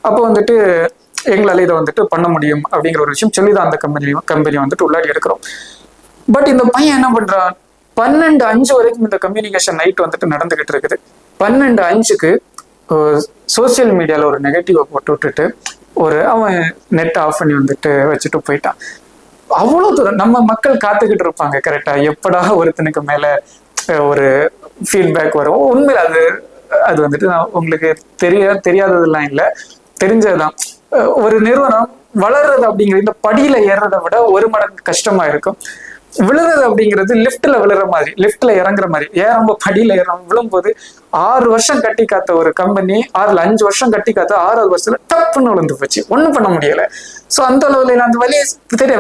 அப்போ வந்துட்டு எங்களால இதை வந்துட்டு பண்ண முடியும் அப்படிங்கிற ஒரு விஷயம் சொல்லிதான் அந்த கம்பெனி வந்துட்டு உள்ளாடி எடுக்கிறோம். பட் இந்த பையன் என்ன பண்றான், 12:05 வரைக்கும் இந்த கம்யூனிகேஷன் நைட் வந்துட்டு நடந்துகிட்டு இருக்குது. 12:05க்கு சோசியல் மீடியால ஒரு நெகட்டிவ் போட்டு விட்டுட்டு அவன் நெட் ஆஃப் பண்ணி வந்துட்டு வச்சுட்டு போயிட்டான். அவ்வளவு தூரம் நம்ம மக்கள் காத்துக்கிட்டு இருப்பாங்க கரெக்டா, எப்படா ஒருத்தனுக்கு மேல ஒரு ஃபீட்பேக் வரும். உண்மையில அது வந்துட்டு உங்களுக்கு தெரியாததெல்லாம் இல்லை, தெரிஞ்சதுதான். ஒரு நிறுவனம் வளர்றது அப்படிங்கிறது இந்த படியில ஏறதை விட 1 மடங்கு கஷ்டமா இருக்கும். விழுறது அப்படிங்கிறது லிப்ட்ல விழுற மாதிரி, லிப்ட்ல இறங்குற மாதிரி, ஏறம்ப படியில விழும்போது 6 வருஷம் கட்டி காத்த ஒரு கம்பெனி 5 வருஷம் கட்டி காத்த 6வது வருஷத்துல டப்புன்னு விழுந்து போச்சு, ஒண்ணும் பண்ண முடியல. ஸோ அந்த அளவுல அந்த வெளியே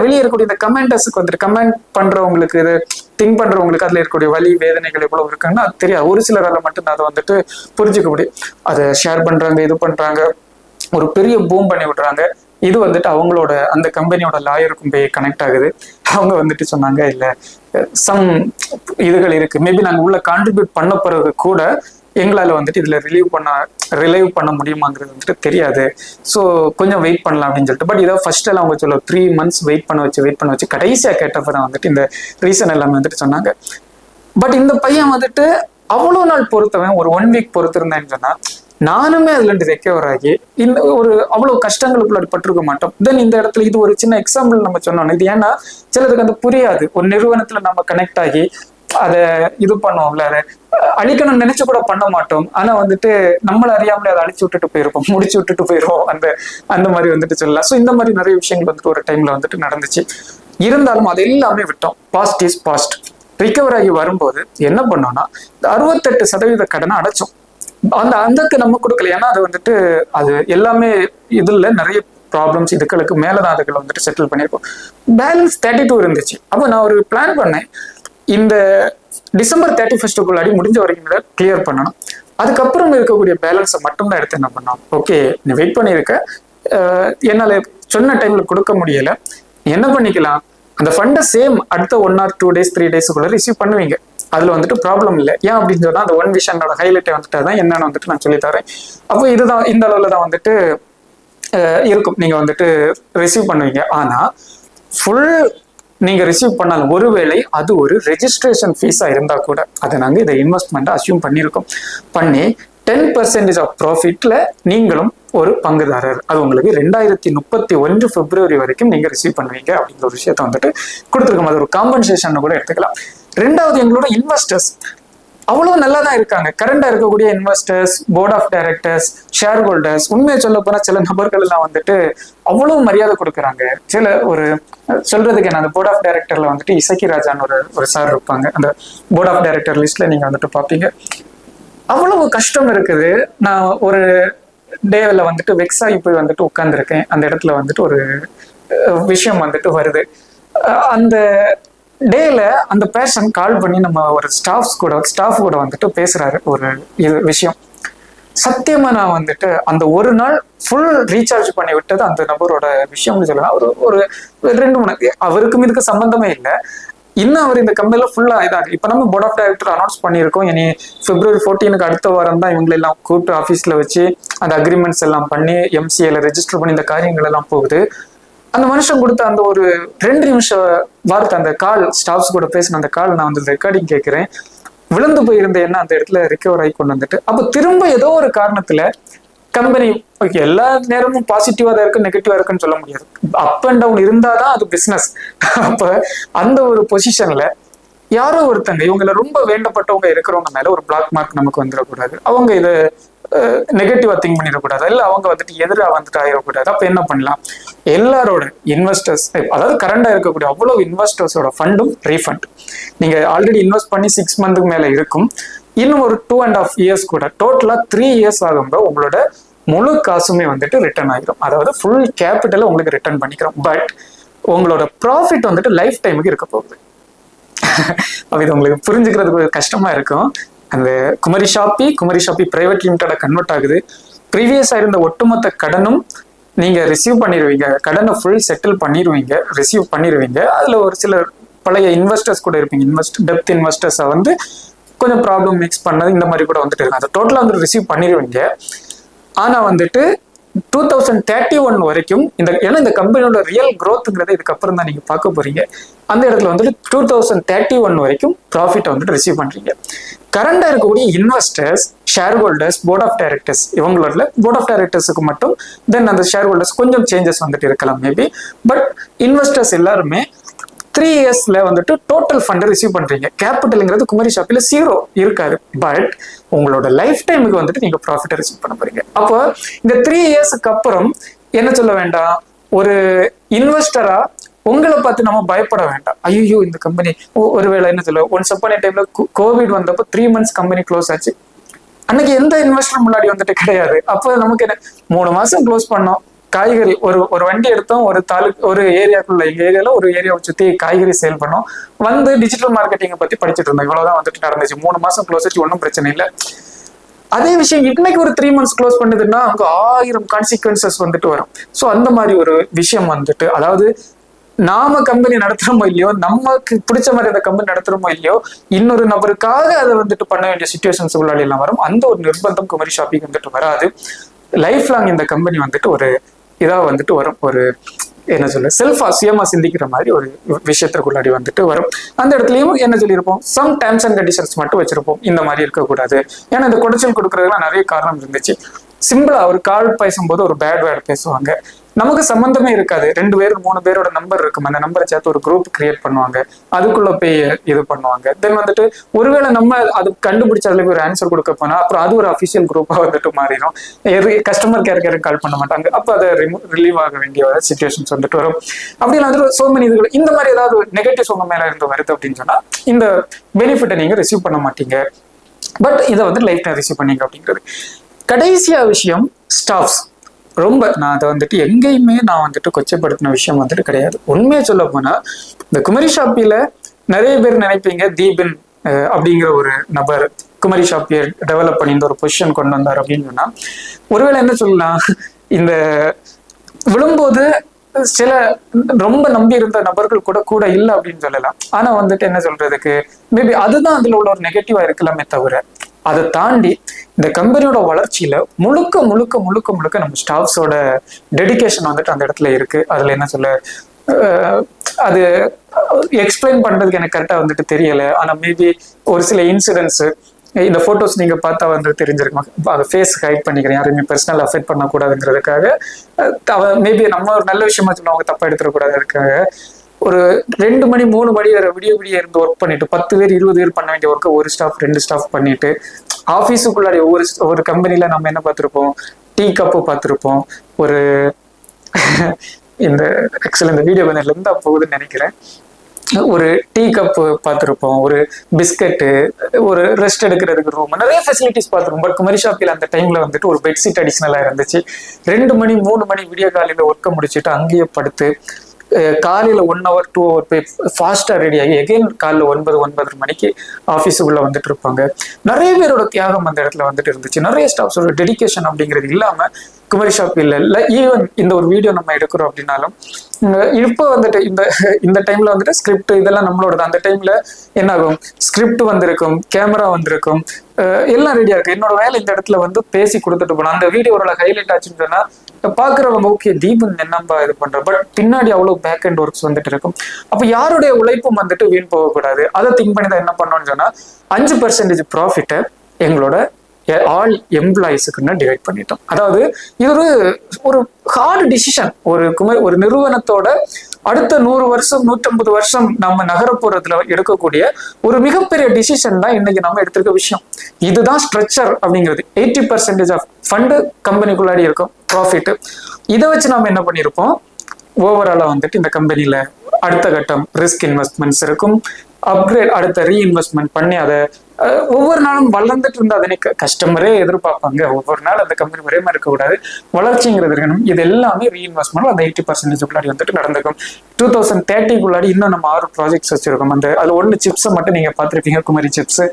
வெளியே இருக்கக்கூடிய இந்த கமெண்டர்ஸுக்கு வந்துட்டு கமெண்ட் பண்றவங்களுக்கு, இது திங்க் பண்றவங்களுக்கு அதுல இருக்கக்கூடிய வலி வேதனைகள் எவ்வளவு இருக்குன்னா அது தெரியாது. ஒரு சிலரால மட்டும் அதை வந்துட்டு புரிஞ்சுக்க முடியும். அதை ஷேர் பண்றாங்க, இது பண்றாங்க, ஒரு பெரிய பூம் பண்ணி விடுறாங்க. இது வந்துட்டு அவங்களோட அந்த கம்பெனியோட லாயருக்கும் போய் கனெக்ட் ஆகுது. அவங்க வந்துட்டு சொன்னாங்க இல்ல சம் இதுகள் இருக்கு, மேபி நாங்க உள்ள கான்ட்ரிபியூட் பண்ண பிறகு கூட எங்களால வந்துட்டு இதுல ரிலைவ் பண்ண முடியுமாங்கிறது வந்துட்டு தெரியாது, ஸோ கொஞ்சம் வெயிட் பண்ணலாம் அப்படின்னு சொல்லிட்டு. பட் இதை ஃபர்ஸ்ட் எல்லாம் அவங்க சொல்ல 3 months வெயிட் பண்ண வச்சு கடைசியா கேட்டப்பதான் வந்துட்டு இந்த ரீசன் எல்லாமே வந்துட்டு சொன்னாங்க. பட் இந்த பையன் வந்துட்டு அவ்வளோ நாள் பொறுத்தவன், ஒரு 1 week பொறுத்திருந்தேன்னு சொன்னா நானுமே அதுல இருந்து ரெக்கவர் ஆகி இந்த ஒரு அவ்வளவு கஷ்டங்களுக்குள்ள பட்டிருக்க மாட்டோம். தென் இந்த இடத்துல இது ஒரு சின்ன எக்ஸாம்பிள் நம்ம சொன்னோம். இது ஏன்னா சிலருக்கு அந்த புரியாது. ஒரு நிறுவனத்துல நம்ம கனெக்ட் ஆகி அதை இது பண்ணுவோம்ல, அதை அழிக்கணும்னு நினைச்சு கூட பண்ண மாட்டோம். ஆனா வந்துட்டு நம்மள அறியாமலே அதை அழிச்சு விட்டுட்டு போயிருப்போம், முடிச்சு விட்டுட்டு போயிருவோம். அந்த மாதிரி வந்துட்டு சொல்லலாம். ஸோ இந்த மாதிரி நிறைய விஷயங்கள் வந்துட்டு ஒரு டைம்ல வந்துட்டு நடந்துச்சு. இருந்தாலும் அது எல்லாமே விட்டோம். Past is past. ரிகவர் ஆகி வரும்போது என்ன பண்ணோம்னா 68% கடனை அடைச்சோம். அந்தக்கு நம்ம கொடுக்கல. ஏன்னா அது வந்துட்டு அது எல்லாமே இதுல நிறைய ப்ராப்ளம்ஸ் இதுகளுக்கு மேலதான் அதுகளை வந்துட்டு செட்டில் பண்ணியிருக்கோம். பேலன்ஸ் 32 இருந்துச்சு. அப்போ நான் ஒரு பிளான் பண்ணேன், இந்த December 31 முடிஞ்ச வரைக்கும் கிளியர் பண்ணணும். அதுக்கப்புறம் இருக்கக்கூடிய பேலன்ஸை மட்டும்தான் எடுத்து என்ன பண்ணோம், ஓகே நீ வெயிட் பண்ணியிருக்க, என்னால சொன்ன டைம்ல கொடுக்க முடியல, என்ன பண்ணிக்கலாம், அந்த ஃபண்டை சேம் அடுத்த 1 or 2 days 3 days ரிசீவ் பண்ணுவீங்க. அதுல வந்துட்டு ப்ராப்ளம் இல்லை. ஏன் அப்படின்னு சொன்னா அந்த 1 விஷனோட ஹைலைட்டை வந்துட்டு தான் என்னன்னு வந்துட்டு நான் சொல்லித்தரேன். அப்போ இதுதான் இந்த அளவுல தான் வந்துட்டு இருக்கும். நீங்க வந்துட்டு ரிசீவ் பண்ணுவீங்க. ஆனா ஃபுல் நீங்க ரிசீவ் பண்ணாலும் ஒருவேளை அது ஒரு ரெஜிஸ்ட்ரேஷன் ஃபீஸா இருந்தா கூட அதை நாங்க இதை இன்வெஸ்ட்மெண்ட் அசியூம் பண்ணியிருக்கோம். பண்ணி 10% ஆஃப் ப்ராஃபிட்ல நீங்களும் ஒரு பங்குதாரர். அது உங்களுக்கு 2031 February வரைக்கும் நீங்க ரிசீவ் பண்ணுவீங்க அப்படிங்கிற ஒரு விஷயத்த வந்துட்டு கொடுத்துருக்கோம். அது ஒரு காம்பன்சேஷன் கூட எடுத்துக்கலாம். ரெண்டாவது, எங்களோட இன்வெஸ்டர்ஸ் அவ்வளவு நல்லா தான் இருக்காங்க. கரண்டா இருக்கக்கூடிய investors, board of directors, shareholders, உண்மையை சொல்ல போனா சில நபர்கள் எல்லாம் வந்துட்டு அவ்வளவு மரியாதை கொடுக்குறாங்க. சில ஒரு சொல்றதுக்கு என்ன, அந்த போர்ட் ஆஃப் டைரக்டர்ல வந்துட்டு இசக்கி ராஜான்னு ஒரு சார் இருப்பாங்க. அந்த போர்ட் ஆஃப் டைரக்டர் லிஸ்ட்ல நீங்க வந்துட்டு பாப்பீங்க. அவ்வளவு கஷ்டம் இருக்குது. நான் ஒரு டேவில் வந்துட்டு வெக்ஸ் ஆகி போய் வந்துட்டு உட்கார்ந்துருக்கேன். அந்த இடத்துல வந்துட்டு ஒரு விஷயம் வந்துட்டு வருது. அந்த டேல அந்த பேஷன் கால் பண்ணி நம்ம ஒரு ஸ்டாஃப் கூட வந்துட்டு பேசுறாரு ஒரு விஷயம். சத்தியமா நான் வந்துட்டு அந்த ஒரு நாள் ஃபுல் ரீசார்ஜ் பண்ணி விட்டது அந்த நபரோட விஷயம்னு சொல்லலாம். ஒரு 2-3 அவருக்கும் இதுக்கு சம்பந்தமே இல்லை. இன்னும் அவர் இந்த கம்பெனில ஃபுல்லா இதாக இப்ப நம்ம போர்ட் ஆஃப் டைரக்டர் அனௌன்ஸ் பண்ணியிருக்கோம். இனி February 14 அடுத்த வாரம் தான் இவங்களை எல்லாம் கூப்பிட்டு ஆஃபீஸ்ல வச்சு அந்த அக்ரிமெண்ட்ஸ் எல்லாம் பண்ணி MCAல ரெஜிஸ்டர் பண்ணி இந்த காரியங்கள் எல்லாம் போகுது. அந்த மனுஷன் கொடுத்த அந்த ஒரு 2 நிமிஷம் வார்த்தை, அந்த கால், ஸ்டாஃப்ஸ் கூட பேசின அந்த கால் நான் வந்து ரெக்கார்டிங் கேட்கிறேன். விழுந்து போயிருந்தேன்னா அந்த இடத்துல ரிகவர் ஆகி கொண்டு வந்துட்டு, அப்போ திரும்ப ஏதோ ஒரு காரணத்துல கம்பெனி ஓகே எல்லா நேரமும் பாசிட்டிவா தான் இருக்கு, நெகட்டிவா இருக்குன்னு சொல்ல முடியாது. அப் அண்ட் டவுன் இருந்தாதான் அது பிசினஸ். அப்ப அந்த ஒரு பொசிஷன்ல யாரோ ஒருத்தங்க இவங்களை ரொம்ப வேண்டப்பட்டவங்க இருக்கிறவங்க மேல ஒரு பிளாக் மார்க் நமக்கு வந்துடக்கூடாது. அவங்க இதை நெகட்டிவா திங்க் பண்ணிடக்கூடாது, இல்லை அவங்க வந்துட்டு எதிராக வந்துட்டு ஆயிடக்கூடாது. அப்ப என்ன பண்ணலாம், எல்லாரோட இன்வெஸ்டர்ஸ், அதாவது கரண்டா இருக்கக்கூடிய அவ்வளவு இன்வெஸ்டர்ஸோட ஃபண்டும் ரீஃபண்ட். நீங்க ஆல்ரெடி இன்வெஸ்ட் பண்ணி 6 months மேல இருக்கும். இன்னும் ஒரு 2.5 years கூட, டோட்டலா 3 years ஆகும்போது உங்களோட முழு காசுமே வந்துட்டு ரிட்டர்ன் ஆகிடும். அதாவது ஃபுல் கேபிட்டலை உங்களுக்கு ரிட்டர்ன் பண்ணிக்கிறோம். பட் உங்களோட ப்ராஃபிட் வந்துட்டு லைஃப் டைமுக்கு இருக்க போகுது. அப்ப இது உங்களுக்கு புரிஞ்சுக்கிறதுக்கு கஷ்டமா இருக்கும். அந்த குமரி ஷாப்பி பிரைவேட் லிமிட்டடா கன்வெர்ட் ஆகுது. ப்ரீவியஸா இருந்த ஒட்டுமொத்த கடனும் நீங்க ரிசீவ் பண்ணிடுவீங்க. கடனை ஃபுல் செட்டில் பண்ணிடுவீங்க, ரிசீவ் பண்ணிடுவீங்க. அதுல ஒரு சில பழைய இன்வெஸ்டர்ஸ் கூட இருப்பீங்க. டெப்த் இன்வெஸ்டர்ஸை வந்து கொஞ்சம் ப்ராப்ளம் மிக்ஸ் பண்ணது இந்த மாதிரி கூட வந்துட்டு இருக்கு. அதை டோட்டலா வந்து ரிசீவ் பண்ணிடுவீங்க. ஆனா வந்துட்டு 2031 வரைக்கும் ஏன்னா இந்த கம்பெனியோட ரியல் க்ரோத்ங்கிறத இதுக்கப்புறம் தான் நீங்க பார்க்க போறீங்க. அந்த இடத்துல வந்துட்டு 2031 வரைக்கும் ப்ராஃபிட் வந்துட்டு ரிசீவ் பண்றீங்க. கரண்டா இருக்கக்கூடிய investors, shareholders, board of directors, இவங்களோட போர்ட் ஆஃப் டைரக்டர்ஸுக்கு மட்டும் தென் அந்த ஷேர் ஹோல்டர்ஸ் கொஞ்சம் சேஞ்சஸ் வந்துட்டு இருக்கலாம் மேபி. பட் இன்வெஸ்டர்ஸ் எல்லாருமே 3 yearsல வந்துட்டு டோட்டல் ஃபண்ட் ரிசீவ் பண்றீங்க. கேபிட்டல்ங்கிறது குமரி ஷாப்பில் 0 இருக்காது. பட் உங்களோட லைஃப் டைமுக்கு வந்துட்டு நீங்க ப்ராஃபிட்டை ரிசீவ் பண்ண போறீங்க. அப்போ இந்த 3 yearsக்கு அப்புறம் என்ன சொல்ல வேண்டாம், ஒரு இன்வெஸ்டரா உங்களை பார்த்து நம்ம பயப்பட வேண்டாம். ஐயோ இந்த கம்பெனி ஒருவேளை என்ன சொல்ல, ஒன்ஸ் அப்பான் ஏ டைம்ல கோவிட் வந்தப்போ 3 months கம்பெனி க்ளோஸ் ஆச்சு. அன்னைக்கு எந்த இன்வெஸ்டர் முன்னாடி வந்துட்டு கிடையாது. அப்போ நமக்கு என்ன 3 மாசம் க்ளோஸ் பண்ணோம். காய்கறி ஒரு வண்டி எடுத்தோம், ஒரு ஏரியாக்குள்ள, எங்க ஏரியால ஒரு ஏரியாவை சுத்தி காய்கறி சேல் பண்ணோம். வந்து டிஜிட்டல் மார்க்கெட்டிங்கை பத்தி படிச்சுட்டு இருந்தோம். இவ்வளவுதான் வந்துட்டு நடந்துச்சு. 3 மாசம் க்ளோஸ் ஆச்சு, ஒன்றும் பிரச்சனை இல்லை. அதே விஷயம் இன்னைக்கு ஒரு 3 months க்ளோஸ் பண்ணுதுன்னா அங்க 1000 கான்சிக்வன்சஸ் வந்துட்டு வரும். ஸோ அந்த மாதிரி ஒரு விஷயம் வந்துட்டு, அதாவது நாம கம்பெனி நடத்துறோமோ இல்லையோ, நமக்கு பிடிச்ச மாதிரி அந்த கம்பெனி நடத்துறோமோ இல்லையோ, இன்னொரு நபருக்காக அதை வந்துட்டு பண்ண வேண்டிய சுச்சுவேஷன்ஸ் உள்ளாடி எல்லாம் வரும். அந்த ஒரு நிர்பந்தம் குமரி ஷாப்பிங் வந்துட்டு வராது. லைஃப் லாங் இந்த கம்பெனி வந்துட்டு ஒரு இதா வந்துட்டு வரும். ஒரு என்ன சொல்ல, சுயமா சிந்திக்கிற மாதிரி ஒரு விஷயத்திற்குள்ளாடி வந்துட்டு வரும். அந்த இடத்துலயும் என்ன சொல்லியிருப்போம், சம் டேர்ம்ஸ் அண்ட் கண்டிஷன்ஸ் மட்டும் வச்சிருப்போம். இந்த மாதிரி இருக்கக்கூடாது. ஏன்னா இந்த குடைச்சல் கொடுக்கறதுலாம் நிறைய காரணம் இருந்துச்சு. சிம்பிளா ஒரு கால் பேசும்போது ஒரு பேட் வேர்ட் பேசுவாங்க, நமக்கு சம்பந்தமே இருக்காது. 2 பேர் 3 பேரோட நம்பர் இருக்கும், அந்த நம்பரை சேர்த்து ஒரு குரூப் கிரியேட் பண்ணுவாங்க, அதுக்குள்ள போய் இது பண்ணுவாங்க. தென் வந்துட்டு ஒருவேளை நம்ம அது கண்டுபிடிச்சு அதுல ஒரு ஆன்சர் கொடுக்க போனா அப்புறம் அது ஒரு அஃபிஷியல் குரூப்பா வந்துட்டு மாறிடும். கஸ்டமர் கேருக்கு கால் பண்ண மாட்டாங்க, அப்ப அதை ரிலீவ் ஆக வேண்டிய சிச்சுவேஷன்ஸ் வந்துட்டு வரும். அப்படிலாம் வந்துட்டு சோ மெனி இதுகள் இந்த மாதிரி ஏதாவது நெகட்டிவ்ஸ் உங்க மேல இருந்து வருது அப்படின்னு சொன்னா இந்த பெனிஃபிட்டை நீங்க ரிசீவ் பண்ண மாட்டீங்க. பட் இதை வந்து லைஃப் டைம் ரிசீவ் பண்ணீங்க அப்படிங்கிறது. கடைசியா விஷயம் ஸ்டாஃப்ஸ். ரொம்ப நான் அதை வந்துட்டு எங்கேயுமே நான் வந்துட்டு கொச்சைப்படுத்தின விஷயம் வந்துட்டு கிடையாது. உண்மையை சொல்ல போனா இந்த குமரி ஷாப்பில நிறைய பேர் நினைப்பீங்க தீபன் அப்படிங்கிற ஒரு நபர் குமரி ஷாப்பியை டெவலப் பண்ணி இந்த ஒரு பொசிஷன் கொண்டு வந்தார் அப்படின்னு சொன்னா, ஒருவேளை என்ன சொல்லலாம், இந்த விழும்போது சில ரொம்ப நம்பி இருந்த நபர்கள் கூட இல்லை அப்படின்னு சொல்லலாம். ஆனா வந்துட்டு என்ன சொல்றதுக்கு, மேபி அதுதான் அதுல உள்ள ஒரு நெகட்டிவா இருக்கலாமே தவிர, அதை தாண்டி இந்த கம்பெனியோட வளர்ச்சியில முழுக்க முழுக்க முழுக்க முழுக்க நம்ம ஸ்டாஃப்ஸோட டெடிகேஷன் வந்துட்டு அந்த இடத்துல இருக்கு. அதுல என்ன சொல்ல, அது எக்ஸ்பிளைன் பண்றதுக்கு எனக்கு கரெக்டா வந்துட்டு தெரியல. ஆனா மேபி ஒரு சில இன்சிடென்ட்ஸ், இந்த போட்டோஸ் நீங்க பார்த்தா வந்து தெரிஞ்சிருக்கும், அதை ஃபேஸ் ஹைட் பண்ணிக்கிறேன், யாருமே பர்சனல் அஃபெக்ட் பண்ணக்கூடாதுங்கிறதுக்காக, மேபி நம்ம ஒரு நல்ல விஷயமா சொல்ல அவங்க தப்பா எடுத்துடக்கூடாது, அதுக்காக ஒரு 2 மணி 3 மணி வரை விடிய இருந்து ஒர்க் பண்ணிட்டு 10 பேர் 20 பேர் பண்ண வேண்டிய ஒர்க்கை ஒரு ஸ்டாஃப் 2 ஸ்டாஃப் பண்ணிட்டு, ஆஃபீஸுக்குள்ளாடி ஒவ்வொரு கம்பெனில நம்ம என்ன பார்த்துருப்போம், டீ கப்பு பார்த்துருப்போம், ஒரு இந்த ஆக்சுவலி இந்த வீடியோ கொஞ்சம் லெந்தா போகுதுன்னு நினைக்கிறேன், ஒரு டீ கப்பு பார்த்துருப்போம், ஒரு பிஸ்கட்டு, ஒரு ரெஸ்ட் எடுக்கிறதுக்கு ரூம், நிறைய ஃபெசிலிட்டிஸ் பார்த்துருப்போம். பட் குமரி ஷாப்பில் அந்த டைம்ல வந்துட்டு ஒரு பெட்ஷீட் அடிஷனலா இருந்துச்சு. 2 மணி 3 மணி விடிய காலையில ஒர்க்கை முடிச்சுட்டு அங்கேயே படுத்து காலையில 1 hour 2 hour போய் ஃபாஸ்டா ரெடி ஆகி எகைன் காலைல 9-9:30 மணிக்கு ஆஃபீஸுக்குள்ள வந்துட்டு இருப்பாங்க. நிறைய பேரோட தியாகம் அந்த இடத்துல வந்துட்டு இருந்துச்சு. நிறைய ஸ்டாஃப்ஸோட டெடிகேஷன் அப்படிங்கிறது இல்லாம குமரி ஷாப் இல்லை. ஈவன் இந்த ஒரு வீடியோ நம்ம எடுக்கிறோம் அப்படின்னாலும் இப்போ வந்துட்டு இந்த டைம்ல வந்துட்டு ஸ்கிரிப்ட் இதெல்லாம் நம்மளோட, அந்த டைம்ல என்ன ஆகும், ஸ்கிரிப்ட் வந்திருக்கும், கேமரா வந்திருக்கும், எல்லாம் ரெடியா இருக்கு. என்னோட வேலை இந்த இடத்துல வந்து பேசி கொடுத்துட்டு போனோம். அந்த வீடியோட ஹைலைட் ஆச்சுன்னு சொன்னா பாக்குறவங்க ஓகே தீபன் என்னம்பா இது பண்ற, பட் பின்னாடி அவ்வளவு பேக் அண்ட் ஒர்க்ஸ் வந்துட்டு இருக்கும். அப்ப யாருடைய உழைப்பும் வந்துட்டு வீண் போகக்கூடாது. அதை திங்க் பண்ணி தான் என்ன பண்ணோம்னு சொன்னா 5% ப்ராஃபிட்டை எங்களோட ஆல் எம்ப்ளாயிஸுக்குன்னு டிவைட் பண்ணிட்டோம். அதாவது இது ஒரு ஹார்ட் டிசிஷன். ஒரு நிறுவனத்தோட அடுத்த 100 வருஷம் 150 வருஷம் நம்ம நகரப்புறத்துல எடுக்கக்கூடிய ஒரு மிகப்பெரிய டிசிஷன் தான் இன்னைக்கு நம்ம எடுத்திருக்க விஷயம். இதுதான் ஸ்ட்ரக்சர் அப்படிங்கிறது. 80% ஆஃப் ஃபண்டு கம்பெனிக்குள்ளாடி இருக்கும், ப்ராஃபிட். இதை வச்சு நம்ம என்ன பண்ணியிருப்போம், ஓவராலா வந்துட்டு இந்த கம்பெனில அடுத்த கட்டம் ரிஸ்க் இன்வெஸ்ட்மெண்ட்ஸ் இருக்கும், அப்கிரேட் அடுத்த ரீஇன்வெஸ்ட்மெண்ட் பண்ணி அதை ஒவ்வொரு நாளும் வளர்ந்துட்டு இருந்தா அதனை கஸ்டமரே எதிர்பார்ப்பாங்க. ஒவ்வொரு நாள் அந்த கம்பெனி ஒரே மாதிரி இருக்கக்கூடாது, வளர்ச்சிங்கிறது இருக்கணும். இது எல்லாமே ரீஇன்வெஸ்ட்மெண்ட் அந்த 80% வந்துட்டு நடந்துக்கும். 2030 இன்னும் நம்ம 6 ப்ராஜெக்ட்ஸ் வச்சிருக்கோம். அதுல 1 சிப்ஸை மட்டும் நீங்க பார்த்துருப்பீங்க, குமரி சிப்ஸ்.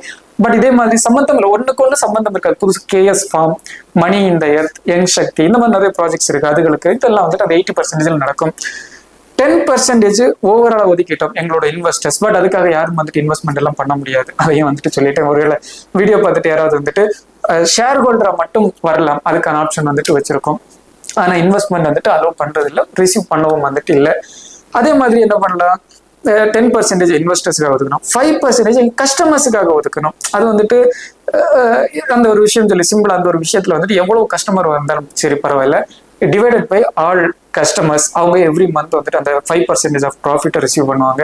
பட் இதே மாதிரி சம்பந்தம் இல்லை, ஒண்ணுக்கு சம்பந்தம் இருக்காது. புதுசு KS ஃபார்ம், மணி இந்த எர்த், யங் சக்தி, இந்த மாதிரி நிறைய ப்ராஜெக்ட்ஸ் இருக்கு. அதுகளுக்கு இதெல்லாம் வந்துட்டு அது 80% நடக்கும். 10% ஓவராலா ஒதுக்கிட்டோம் எங்களோட இன்வெஸ்டர்ஸ். பட் அதுக்காக யாரும் வந்துட்டு இன்வெஸ்ட்மெண்ட் எல்லாம் பண்ண முடியாது, அதையும் வந்துட்டு சொல்லிட்டேன். ஒருவேளை வீடியோ பார்த்துட்டு யாராவது வந்துட்டு ஷேர் ஹோல்டரா மட்டும் வரலாம், அதுக்கான ஆப்ஷன் வந்துட்டு வச்சிருக்கோம். ஆனா இன்வெஸ்ட்மெண்ட் வந்துட்டு அலோவ் பண்றது இல்லை, ரிசீவ் பண்ணவும் வந்துட்டு இல்லை. அதே மாதிரி என்ன பண்ணலாம், 10% இன்வெஸ்டர்ஸுக்காக ஒதுக்கணும், 5% கஸ்டமர்ஸுக்காக ஒதுக்கணும். அது வந்துட்டு அந்த ஒரு விஷயம் சொல்லி சிம்பிளா அந்த ஒரு விஷயத்துல வந்துட்டு எவ்வளவு கஸ்டமர் வந்தாலும் சரி பரவாயில்ல, டிவைடட் பை ஆல் கஸ்டமர்ஸ். அவங்க எவ்ரி மந்த் வந்துட்டு அந்த 5% ஆஃப் ப்ராஃபிட்டை ரிசீவ் பண்ணுவாங்க.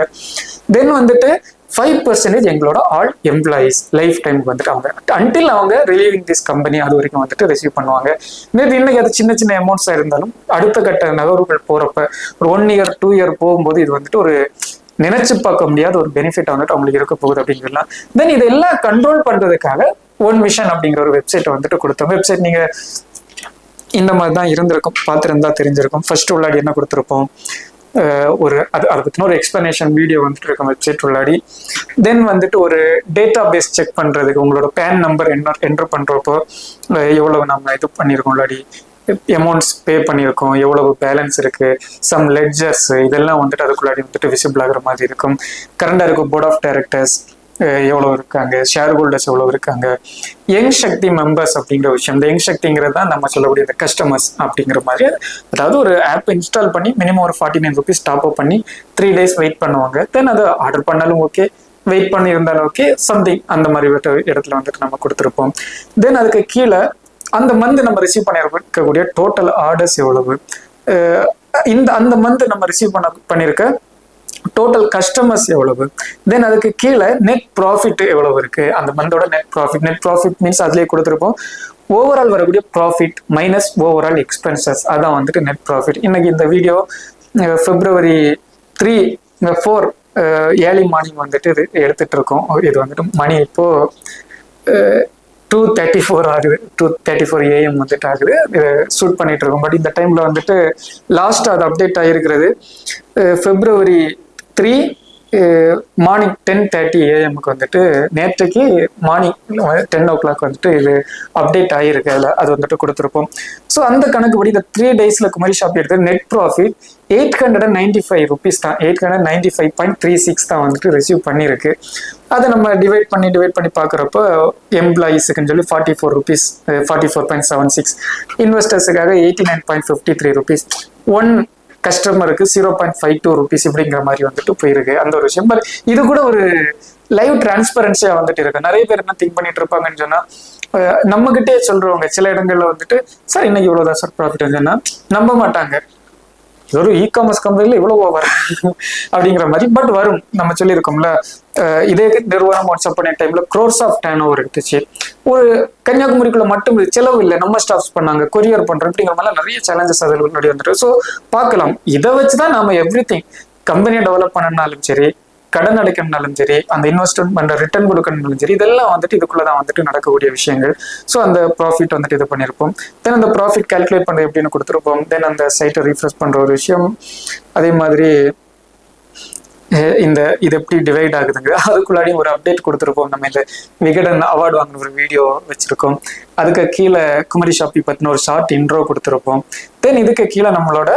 தென் வந்துட்டு 5% எங்களோட ஆல் எம்ப்ளாயிஸ் லைஃப் டைமுக்கு வந்துட்டு அவங்க அன்டில் அவங்க ரிலீவிங் திஸ் கம்பெனி அது வரைக்கும் வந்துட்டு ரிசீவ் பண்ணுவாங்க. மேபி இன்னைக்கு அது சின்ன சின்ன அமௌண்ட்ஸாக இருந்தாலும் அடுத்த கட்ட நகர்வுகள் போறப்ப ஒரு 1 year 2 year போகும்போது இது வந்துட்டு ஒரு நினைச்சு பார்க்க முடியாத ஒரு பெனிஃபிட் வந்துட்டு அவங்களுக்கு இருக்க போகுது அப்படிங்கிறலாம். தென் இதெல்லாம் கண்ட்ரோல் பண்றதுக்காக ஒன் விஷன் அப்படிங்கிற ஒரு வெப்சைட்டை வந்துட்டு கொடுத்தோம். வெப்சைட் நீங்க இந்த மாதிரி தான் இருந்திருக்கும், பார்த்துருந்தா தெரிஞ்சிருக்கும். ஃபர்ஸ்ட் உள்ளாடி என்ன கொடுத்துருப்போம், ஒரு அதை பற்றின ஒரு எக்ஸ்பிளனேஷன் வீடியோ வந்துட்டு இருக்க வெப்சைட் உள்ளாடி. தென் வந்துட்டு ஒரு டேட்டா பேஸ் செக் பண்ணுறதுக்கு உங்களோட பேன் நம்பர் என்டர் பண்ணுறப்போ எவ்வளவு நம்ம இது பண்ணியிருக்கோம் உள்ளாடி, அமௌண்ட்ஸ் பே பண்ணியிருக்கோம், எவ்வளவு பேலன்ஸ் இருக்கு, சம் லெட்ஜர்ஸ், இதெல்லாம் வந்துட்டு அதுக்குள்ளாடி வந்துட்டு விசிபிள் ஆகிற மாதிரி இருக்கும். கரண்டாக இருக்கும் போர்ட் ஆஃப் டைரக்டர்ஸ் எவ்வளவு இருக்காங்க, ஷேர் ஹோல்டர்ஸ் எவ்வளவு இருக்காங்க, யங் சக்தி மெம்பர்ஸ் அப்படிங்கிற விஷயம். இந்த யங் சக்திங்கிறது தான் நம்ம சொல்லக்கூடிய இந்த கஸ்டமர்ஸ் அப்படிங்கிற மாதிரி. அதாவது ஒரு ஆப் இன்ஸ்டால் பண்ணி மினிமம் ஒரு 49 rupees டாப் அப் பண்ணி 3 days வெயிட் பண்ணுவாங்க. தென் அதை ஆர்டர் பண்ணாலும் ஓகே, வெயிட் பண்ணி இருந்தாலும் ஓகே, சம்திங் அந்த மாதிரி இடத்துல வந்துட்டு நம்ம கொடுத்துருப்போம். தென் அதுக்கு கீழே அந்த மந்த் நம்ம ரிசீவ் பண்ணிருக்கக்கூடிய டோட்டல் ஆர்டர்ஸ் எவ்வளவு, அந்த மந்த் நம்ம ரிசீவ் பண்ணிருக்க டோட்டல் கஸ்டமர்ஸ் எவ்வளவு, தென் அதுக்கு கீழே நெட் ப்ராஃபிட் எவ்வளவு இருக்கு, அந்த மந்தோட நெட் ப்ராஃபிட் மீன்ஸ் அதுலேயே கொடுத்துருப்போம். ஓவரால் வரக்கூடிய ப்ராஃபிட் மைனஸ் ஓவரால் எக்ஸ்பென்சஸ், அதான் வந்துட்டு நெட் ப்ராஃபிட். இன்னைக்கு இந்த வீடியோ February 3, 4 ஏர்லி மார்னிங் வந்துட்டு எடுத்துட்டு இருக்கோம். இது வந்துட்டு மணி இப்போ 2:34 ஆகுது, 2:34 AM வந்துட்டு ஆகுது, ஷூட் பண்ணிட்டு இருக்கோம். பட் இந்த டைம்ல வந்துட்டு லாஸ்ட் அது அப்டேட் ஆகிருக்கிறது February 3 மார்னிங் 10:30 AM வந்துட்டு நேற்றைக்கு மார்னிங் 10 o'clock வந்துட்டு இது அப்டேட் ஆகிருக்கு. அதில் அது வந்துட்டு கொடுத்துருப்போம். ஸோ அந்த கணக்குப்படி இந்த 3 daysல குமரி ஷாப் எடுத்து நெட் ப்ராஃபிட் 895 rupees தான், 895.36 தான் வந்துட்டு ரிசீவ் பண்ணியிருக்கு. அதை நம்ம டிவைட் பண்ணி பார்க்குறப்போ எம்ப்ளாயீஸுக்குன்னு சொல்லி 44 rupees, 44.76, இன்வெஸ்டர்ஸுக்காக 89.53 rupees, ஒன் கஸ்டமருக்கு 0.52 rupees இப்படிங்கிற மாதிரி வந்துட்டு போயிருக்கு அந்த ஒரு விஷயம். பட் இது கூட ஒரு லைவ் டிரான்ஸ்பரன்சியா வந்துட்டு இருக்கு. நிறைய பேர் என்ன திங்க் பண்ணிட்டு இருப்பாங்கன்னு சொன்னா, நம்ம கிட்டே சொல்றவங்க சில இடங்கள்ல வந்துட்டு சார் இன்னைக்கு இவ்வளவுதான் சார் ப்ராஃபிட் சொன்னா நம்ப மாட்டாங்க. ஒரு இ-காமர்ஸ் கம்பெனில இவ்வளவு வரும் அப்படிங்கிற மாதிரி. பட் வரும், நம்ம சொல்லியிருக்கோம்ல. இதே நிறுவனம் வாட்ஸ்அப் பண்ண டைம்ல crores ஆஃப் டர்ன் ஓவர் எடுத்துச்சு. ஒரு கன்னியாகுமரிக்குள்ள மட்டும் செலவு இல்லை, நம்ம ஸ்டாஃப்ஸ் பண்ணாங்க, கொரியர் பண்றோம் அப்படிங்கிற மாதிரி நிறைய சேலஞ்சஸ் அதில் முன்னாடி வந்துட்டு. ஸோ பார்க்கலாம், இதை வச்சுதான் நாம எவ்ரி திங் கம்பெனியை டெவலப் பண்ணனாலும் சரி, கடன் அடைக்கணும்னாலும் சரி, அந்த இன்வெஸ்ட்மெண்ட் பண்ற ரிட்டர்ன் கொடுக்கணும்னாலும் சரி, இதெல்லாம் வந்துட்டு இதுக்குள்ளதான் வந்துட்டு நடக்கக்கூடிய விஷயங்கள். ஸோ அந்த ப்ராஃபிட் வந்துட்டு இது பண்ணியிருப்போம். தென் அந்த ப்ராஃபிட் கால்குலேட் பண்றது எப்படின்னு கொடுத்துருப்போம். தென் அந்த சைட்டை ரீஃப்ரெஷ் பண்ற ஒரு விஷயம், அதே மாதிரி இது எப்படி டிவைட் ஆகுதுங்க அதுக்குள்ளாடியும் ஒரு அப்டேட் கொடுத்துருப்போம். நம்ம இந்த விகடன் அவார்டு வாங்கின ஒரு வீடியோ வச்சிருக்கோம். அதுக்கு கீழே குமரி ஷாப்பி பத்தின ஒரு ஷார்ட் இன்ட்ரோ கொடுத்துருப்போம். தென் இதுக்கு கீழே நம்மளோட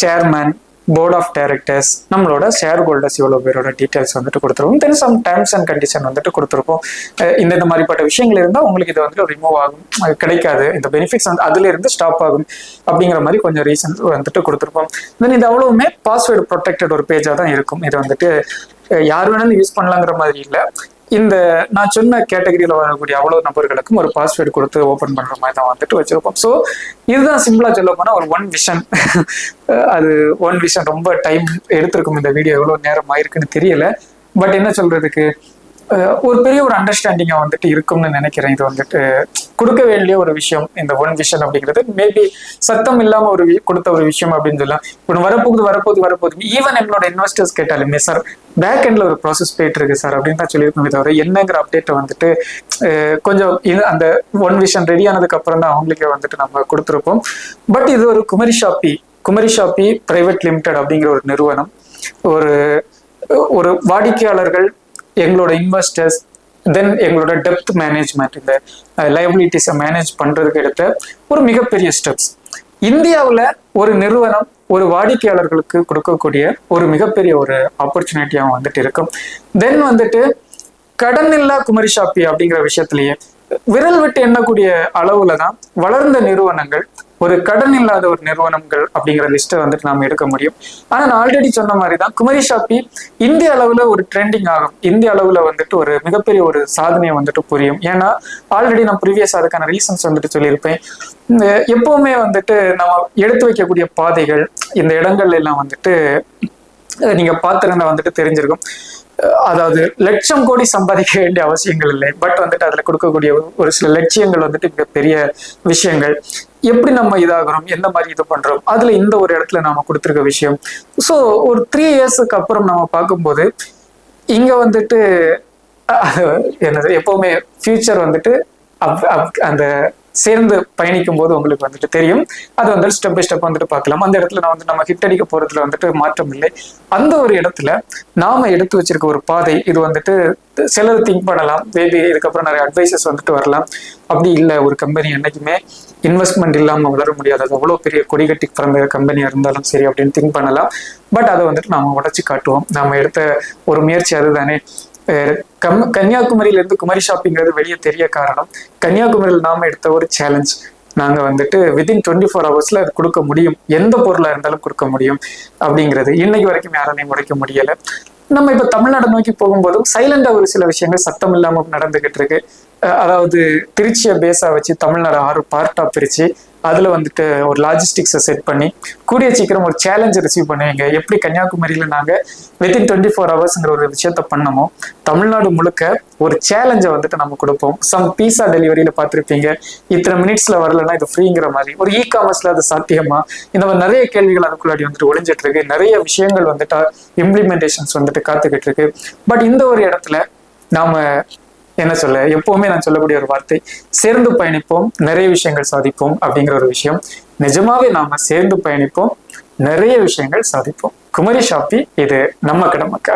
சேர்மேன், போர்ட் ஆஃப் டைரக்டர்ஸ், நம்மளோட ஷேர் ஹோல்டர்ஸ் இவ்வளவு பேரோட டீடைல்ஸ் வந்துட்டு கொடுத்துருப்போம். Then some terms and condition வந்துட்டு கொடுத்துருப்போம். இந்த மாதிரிப்பட்ட விஷயங்கள் இருந்தால் உங்களுக்கு இது வந்துட்டு ரிமூவ் ஆகும், கிடைக்காது, இந்த பெனிஃபிட்ஸ் வந்து அதுல இருந்து ஸ்டாப் ஆகும் அப்படிங்கிற மாதிரி கொஞ்சம் ரீசன்ஸ் வந்துட்டு கொடுத்துருப்போம். தென் இது அவ்வளவுமே பாஸ்வேர்டு ப்ரொடெக்டட் ஒரு பேஜா தான் இருக்கும். இது வந்துட்டு யார் வேணாலும் யூஸ் பண்ணலாங்கிற மாதிரி இல்லை. இந்த நான் சொன்ன கேட்டகரியில வரக்கூடிய அவ்வளவு நபர்களுக்கும் ஒரு பாஸ்வேர்டு கொடுத்து ஓப்பன் பண்ற மாதிரி தான் வந்துட்டு வச்சிருப்போம். ஸோ இதுதான் சிம்பிளா சொல்ல போனா ஒரு ஒன் விஷன். அது ஒன் விஷன் ரொம்ப டைம் எடுத்திருக்கும். இந்த வீடியோ எவ்வளவு நேரம் ஆயிருக்குன்னு தெரியல. பட் என்ன சொல்றதுக்கு, ஒரு பெரிய ஒரு அண்டர்ஸ்டாண்டிங்கா வந்துட்டு இருக்கும்னு நினைக்கிறேன். இது வந்துட்டு கொடுக்க வேண்டிய ஒரு விஷயம். இந்த ஒன் விஷன் அப்படிங்கிறது மேபி சத்தம் இல்லாம கொடுத்த ஒரு விஷயம் அப்படின்னு சொல்லலாம். இப்போ வரப்போகுது ஈவன் என்னோட இன்வெஸ்டர்ஸ் கேட்டாலுமே சார் பேக் எண்ட்ல ஒரு ப்ராசஸ் போயிட்டு இருக்கு சார் அப்படின்னு தான் சொல்லியிருக்கோமே தவிர என்னங்கிற அப்டேட்டை வந்துட்டு கொஞ்சம் அந்த ஒன் விஷன் ரெடி ஆனதுக்கு அப்புறம் தான் அவங்களுக்கே வந்துட்டு நம்ம கொடுத்துருப்போம். பட் இது ஒரு குமரி ஷாப்பி பிரைவேட் லிமிடெட் அப்படிங்கிற ஒரு நிறுவனம். ஒரு வாடிக்கையாளர்கள், எங்களோட இன்வெஸ்டர்ஸ், தென் எங்களோட டெப்த் மேனேஜ்மெண்ட், இந்த லைபிலிட்டிஸை மேனேஜ் பண்றதுக்கு எடுத்த ஒரு மிகப்பெரிய ஸ்டெப்ஸ். இந்தியாவில் ஒரு நிறுவனம் ஒரு வாடிக்கையாளர்களுக்கு கொடுக்கக்கூடிய ஒரு மிகப்பெரிய ஒரு ஆப்பர்ச்சுனிட்டியாகவும் வந்துட்டு இருக்கும். தென் வந்துட்டு கடன் இல்லா குமரி ஷாப்பி அப்படிங்கிற விஷயத்திலேயே விரல் விட்டு எண்ணக்கூடிய அளவுல தான் வளர்ந்த நிறுவனங்கள், ஒரு கடன் இல்லாத ஒரு நிறுவனங்கள் அப்படிங்கிற லிஸ்ட்டை வந்துட்டு நாம எடுக்க முடியும். ஆனா நான் ஆல்ரெடி சொன்ன மாதிரி தான் குமரி ஷாப்பி இந்திய அளவுல ஒரு ட்ரெண்டிங் ஆகும், இந்திய அளவுல வந்துட்டு ஒரு மிகப்பெரிய ஒரு சாதனையை வந்துட்டு புரியும். ஏன்னா ஆல்ரெடி நான் ப்ரீவியஸ் அதுக்கான ரீசன்ஸ் வந்துட்டு சொல்லியிருப்பேன். எப்பவுமே வந்துட்டு நம்ம எடுத்து வைக்கக்கூடிய பாதைகள், இந்த இடங்கள்ல எல்லாம் வந்துட்டு நீங்க பார்த்திருந்தா வந்துட்டு தெரிஞ்சிருக்கும். அதாவது லட்சம் கோடி சம்பாதிக்க வேண்டிய அவசியங்கள் இல்லை. பட் வந்துட்டு அதுல கொடுக்கக்கூடிய ஒரு சில லட்சியங்கள் வந்துட்டு மிகப்பெரிய விஷயங்கள். எப்படி நம்ம இதாகிறோம், எந்த மாதிரி இது பண்றோம், அதுல இந்த ஒரு இடத்துல நாம கொடுத்துருக்க விஷயம். ஸோ ஒரு 3 yearsக்கு அப்புறம் நம்ம பார்க்கும்போது இங்க வந்துட்டு என்னது எப்பவுமே ஃபியூச்சர் வந்துட்டு அந்த சேர்ந்து பயணிக்கும் போது உங்களுக்கு வந்துட்டு தெரியும். அது வந்துட்டு ஸ்டெப் பை ஸ்டெப் வந்துட்டு பார்க்கலாம். அந்த இடத்துல நான் வந்து நம்ம ஹிட் அடிக்க போறதுல வந்துட்டு மாற்றம் இல்லை. அந்த ஒரு இடத்துல நாம எடுத்து வச்சிருக்க ஒரு பாதை இது வந்துட்டு சிலர் திங்க் பண்ணலாம், மேபி இதுக்கப்புறம் நிறைய அட்வைசஸ் வந்துட்டு வரலாம். அப்படி இல்லை, ஒரு கம்பெனி என்னைக்குமே இன்வெஸ்ட்மெண்ட் இல்லாம வளர முடியாது, அது அவ்வளவு பெரிய கொடிகட்டி பிறந்த கம்பெனியா இருந்தாலும் சரி அப்படின்னு திங்க் பண்ணலாம். பட் அதை வந்துட்டு நாம உடச்சு காட்டுவோம். நாம எடுத்த ஒரு முயற்சி அதுதானே. கன்னியாகுமரியில இருந்து குமரி ஷாப்பிங்கிறது வெளியே தெரிய காரணம், கன்னியாகுமரியில் நாம எடுத்த ஒரு சேலஞ்ச். நாங்க வந்துட்டு வித்தின் 24 hours அது கொடுக்க முடியும், எந்த பொருளா இருந்தாலும் கொடுக்க முடியும் அப்படிங்கிறது இன்னைக்கு வரைக்கும் யாராலையும் உடைக்க முடியல. நம்ம இப்ப தமிழ்நாடு நோக்கி போகும்போதும் சைலண்டா ஒரு சில விஷயங்கள் சத்தம் இல்லாம நடந்துகிட்டு இருக்கு. அதாவது திருச்சியை பேஸா வச்சு தமிழ்நாடு 6 பார்ட்டா பிரிச்சு அதுல வந்துட்டு ஒரு லாஜிஸ்டிக்ஸை செட் பண்ணி கூடிய சீக்கிரம் ஒரு சேலஞ்ச் ரிசீவ் பண்ணுவீங்க. எப்படி கன்னியாகுமரியில நாங்க வித்தின் 24 hours ஒரு விஷயத்த பண்ணமோ, தமிழ்நாடு முழுக்க ஒரு சேலஞ்சை வந்துட்டு நம்ம கொடுப்போம். சம் பீஸா டெலிவரியில பார்த்துருப்பீங்க, இத்தனை மினிட்ஸ்ல வரலன்னா இது ஃப்ரீங்கிற மாதிரி. ஒரு இ-காமர்ஸ்ல அது சாத்தியமா? இந்த மாதிரி நிறைய கேள்விகள் அதுக்குள்ளாடி வந்துட்டு ஒளிஞ்சிட்டு இருக்கு. நிறைய விஷயங்கள் வந்துட்டு இம்ப்ளிமெண்டேஷன்ஸ் வந்துட்டு காத்துக்கிட்டு இருக்கு. பட் இந்த ஒரு இடத்துல நாம என்ன சொல்ல, எப்பவுமே நான் சொல்லக்கூடிய ஒரு வார்த்தை, சேர்ந்து பயணிப்போம், நிறைய விஷயங்கள் சாதிப்போம் அப்படிங்கிற ஒரு விஷயம். நிஜமாவே நாம சேர்ந்து பயணிப்போம், நிறைய விஷயங்கள் சாதிப்போம். குமரி ஷாப்பி, இது நம்ம கடமைக்கா.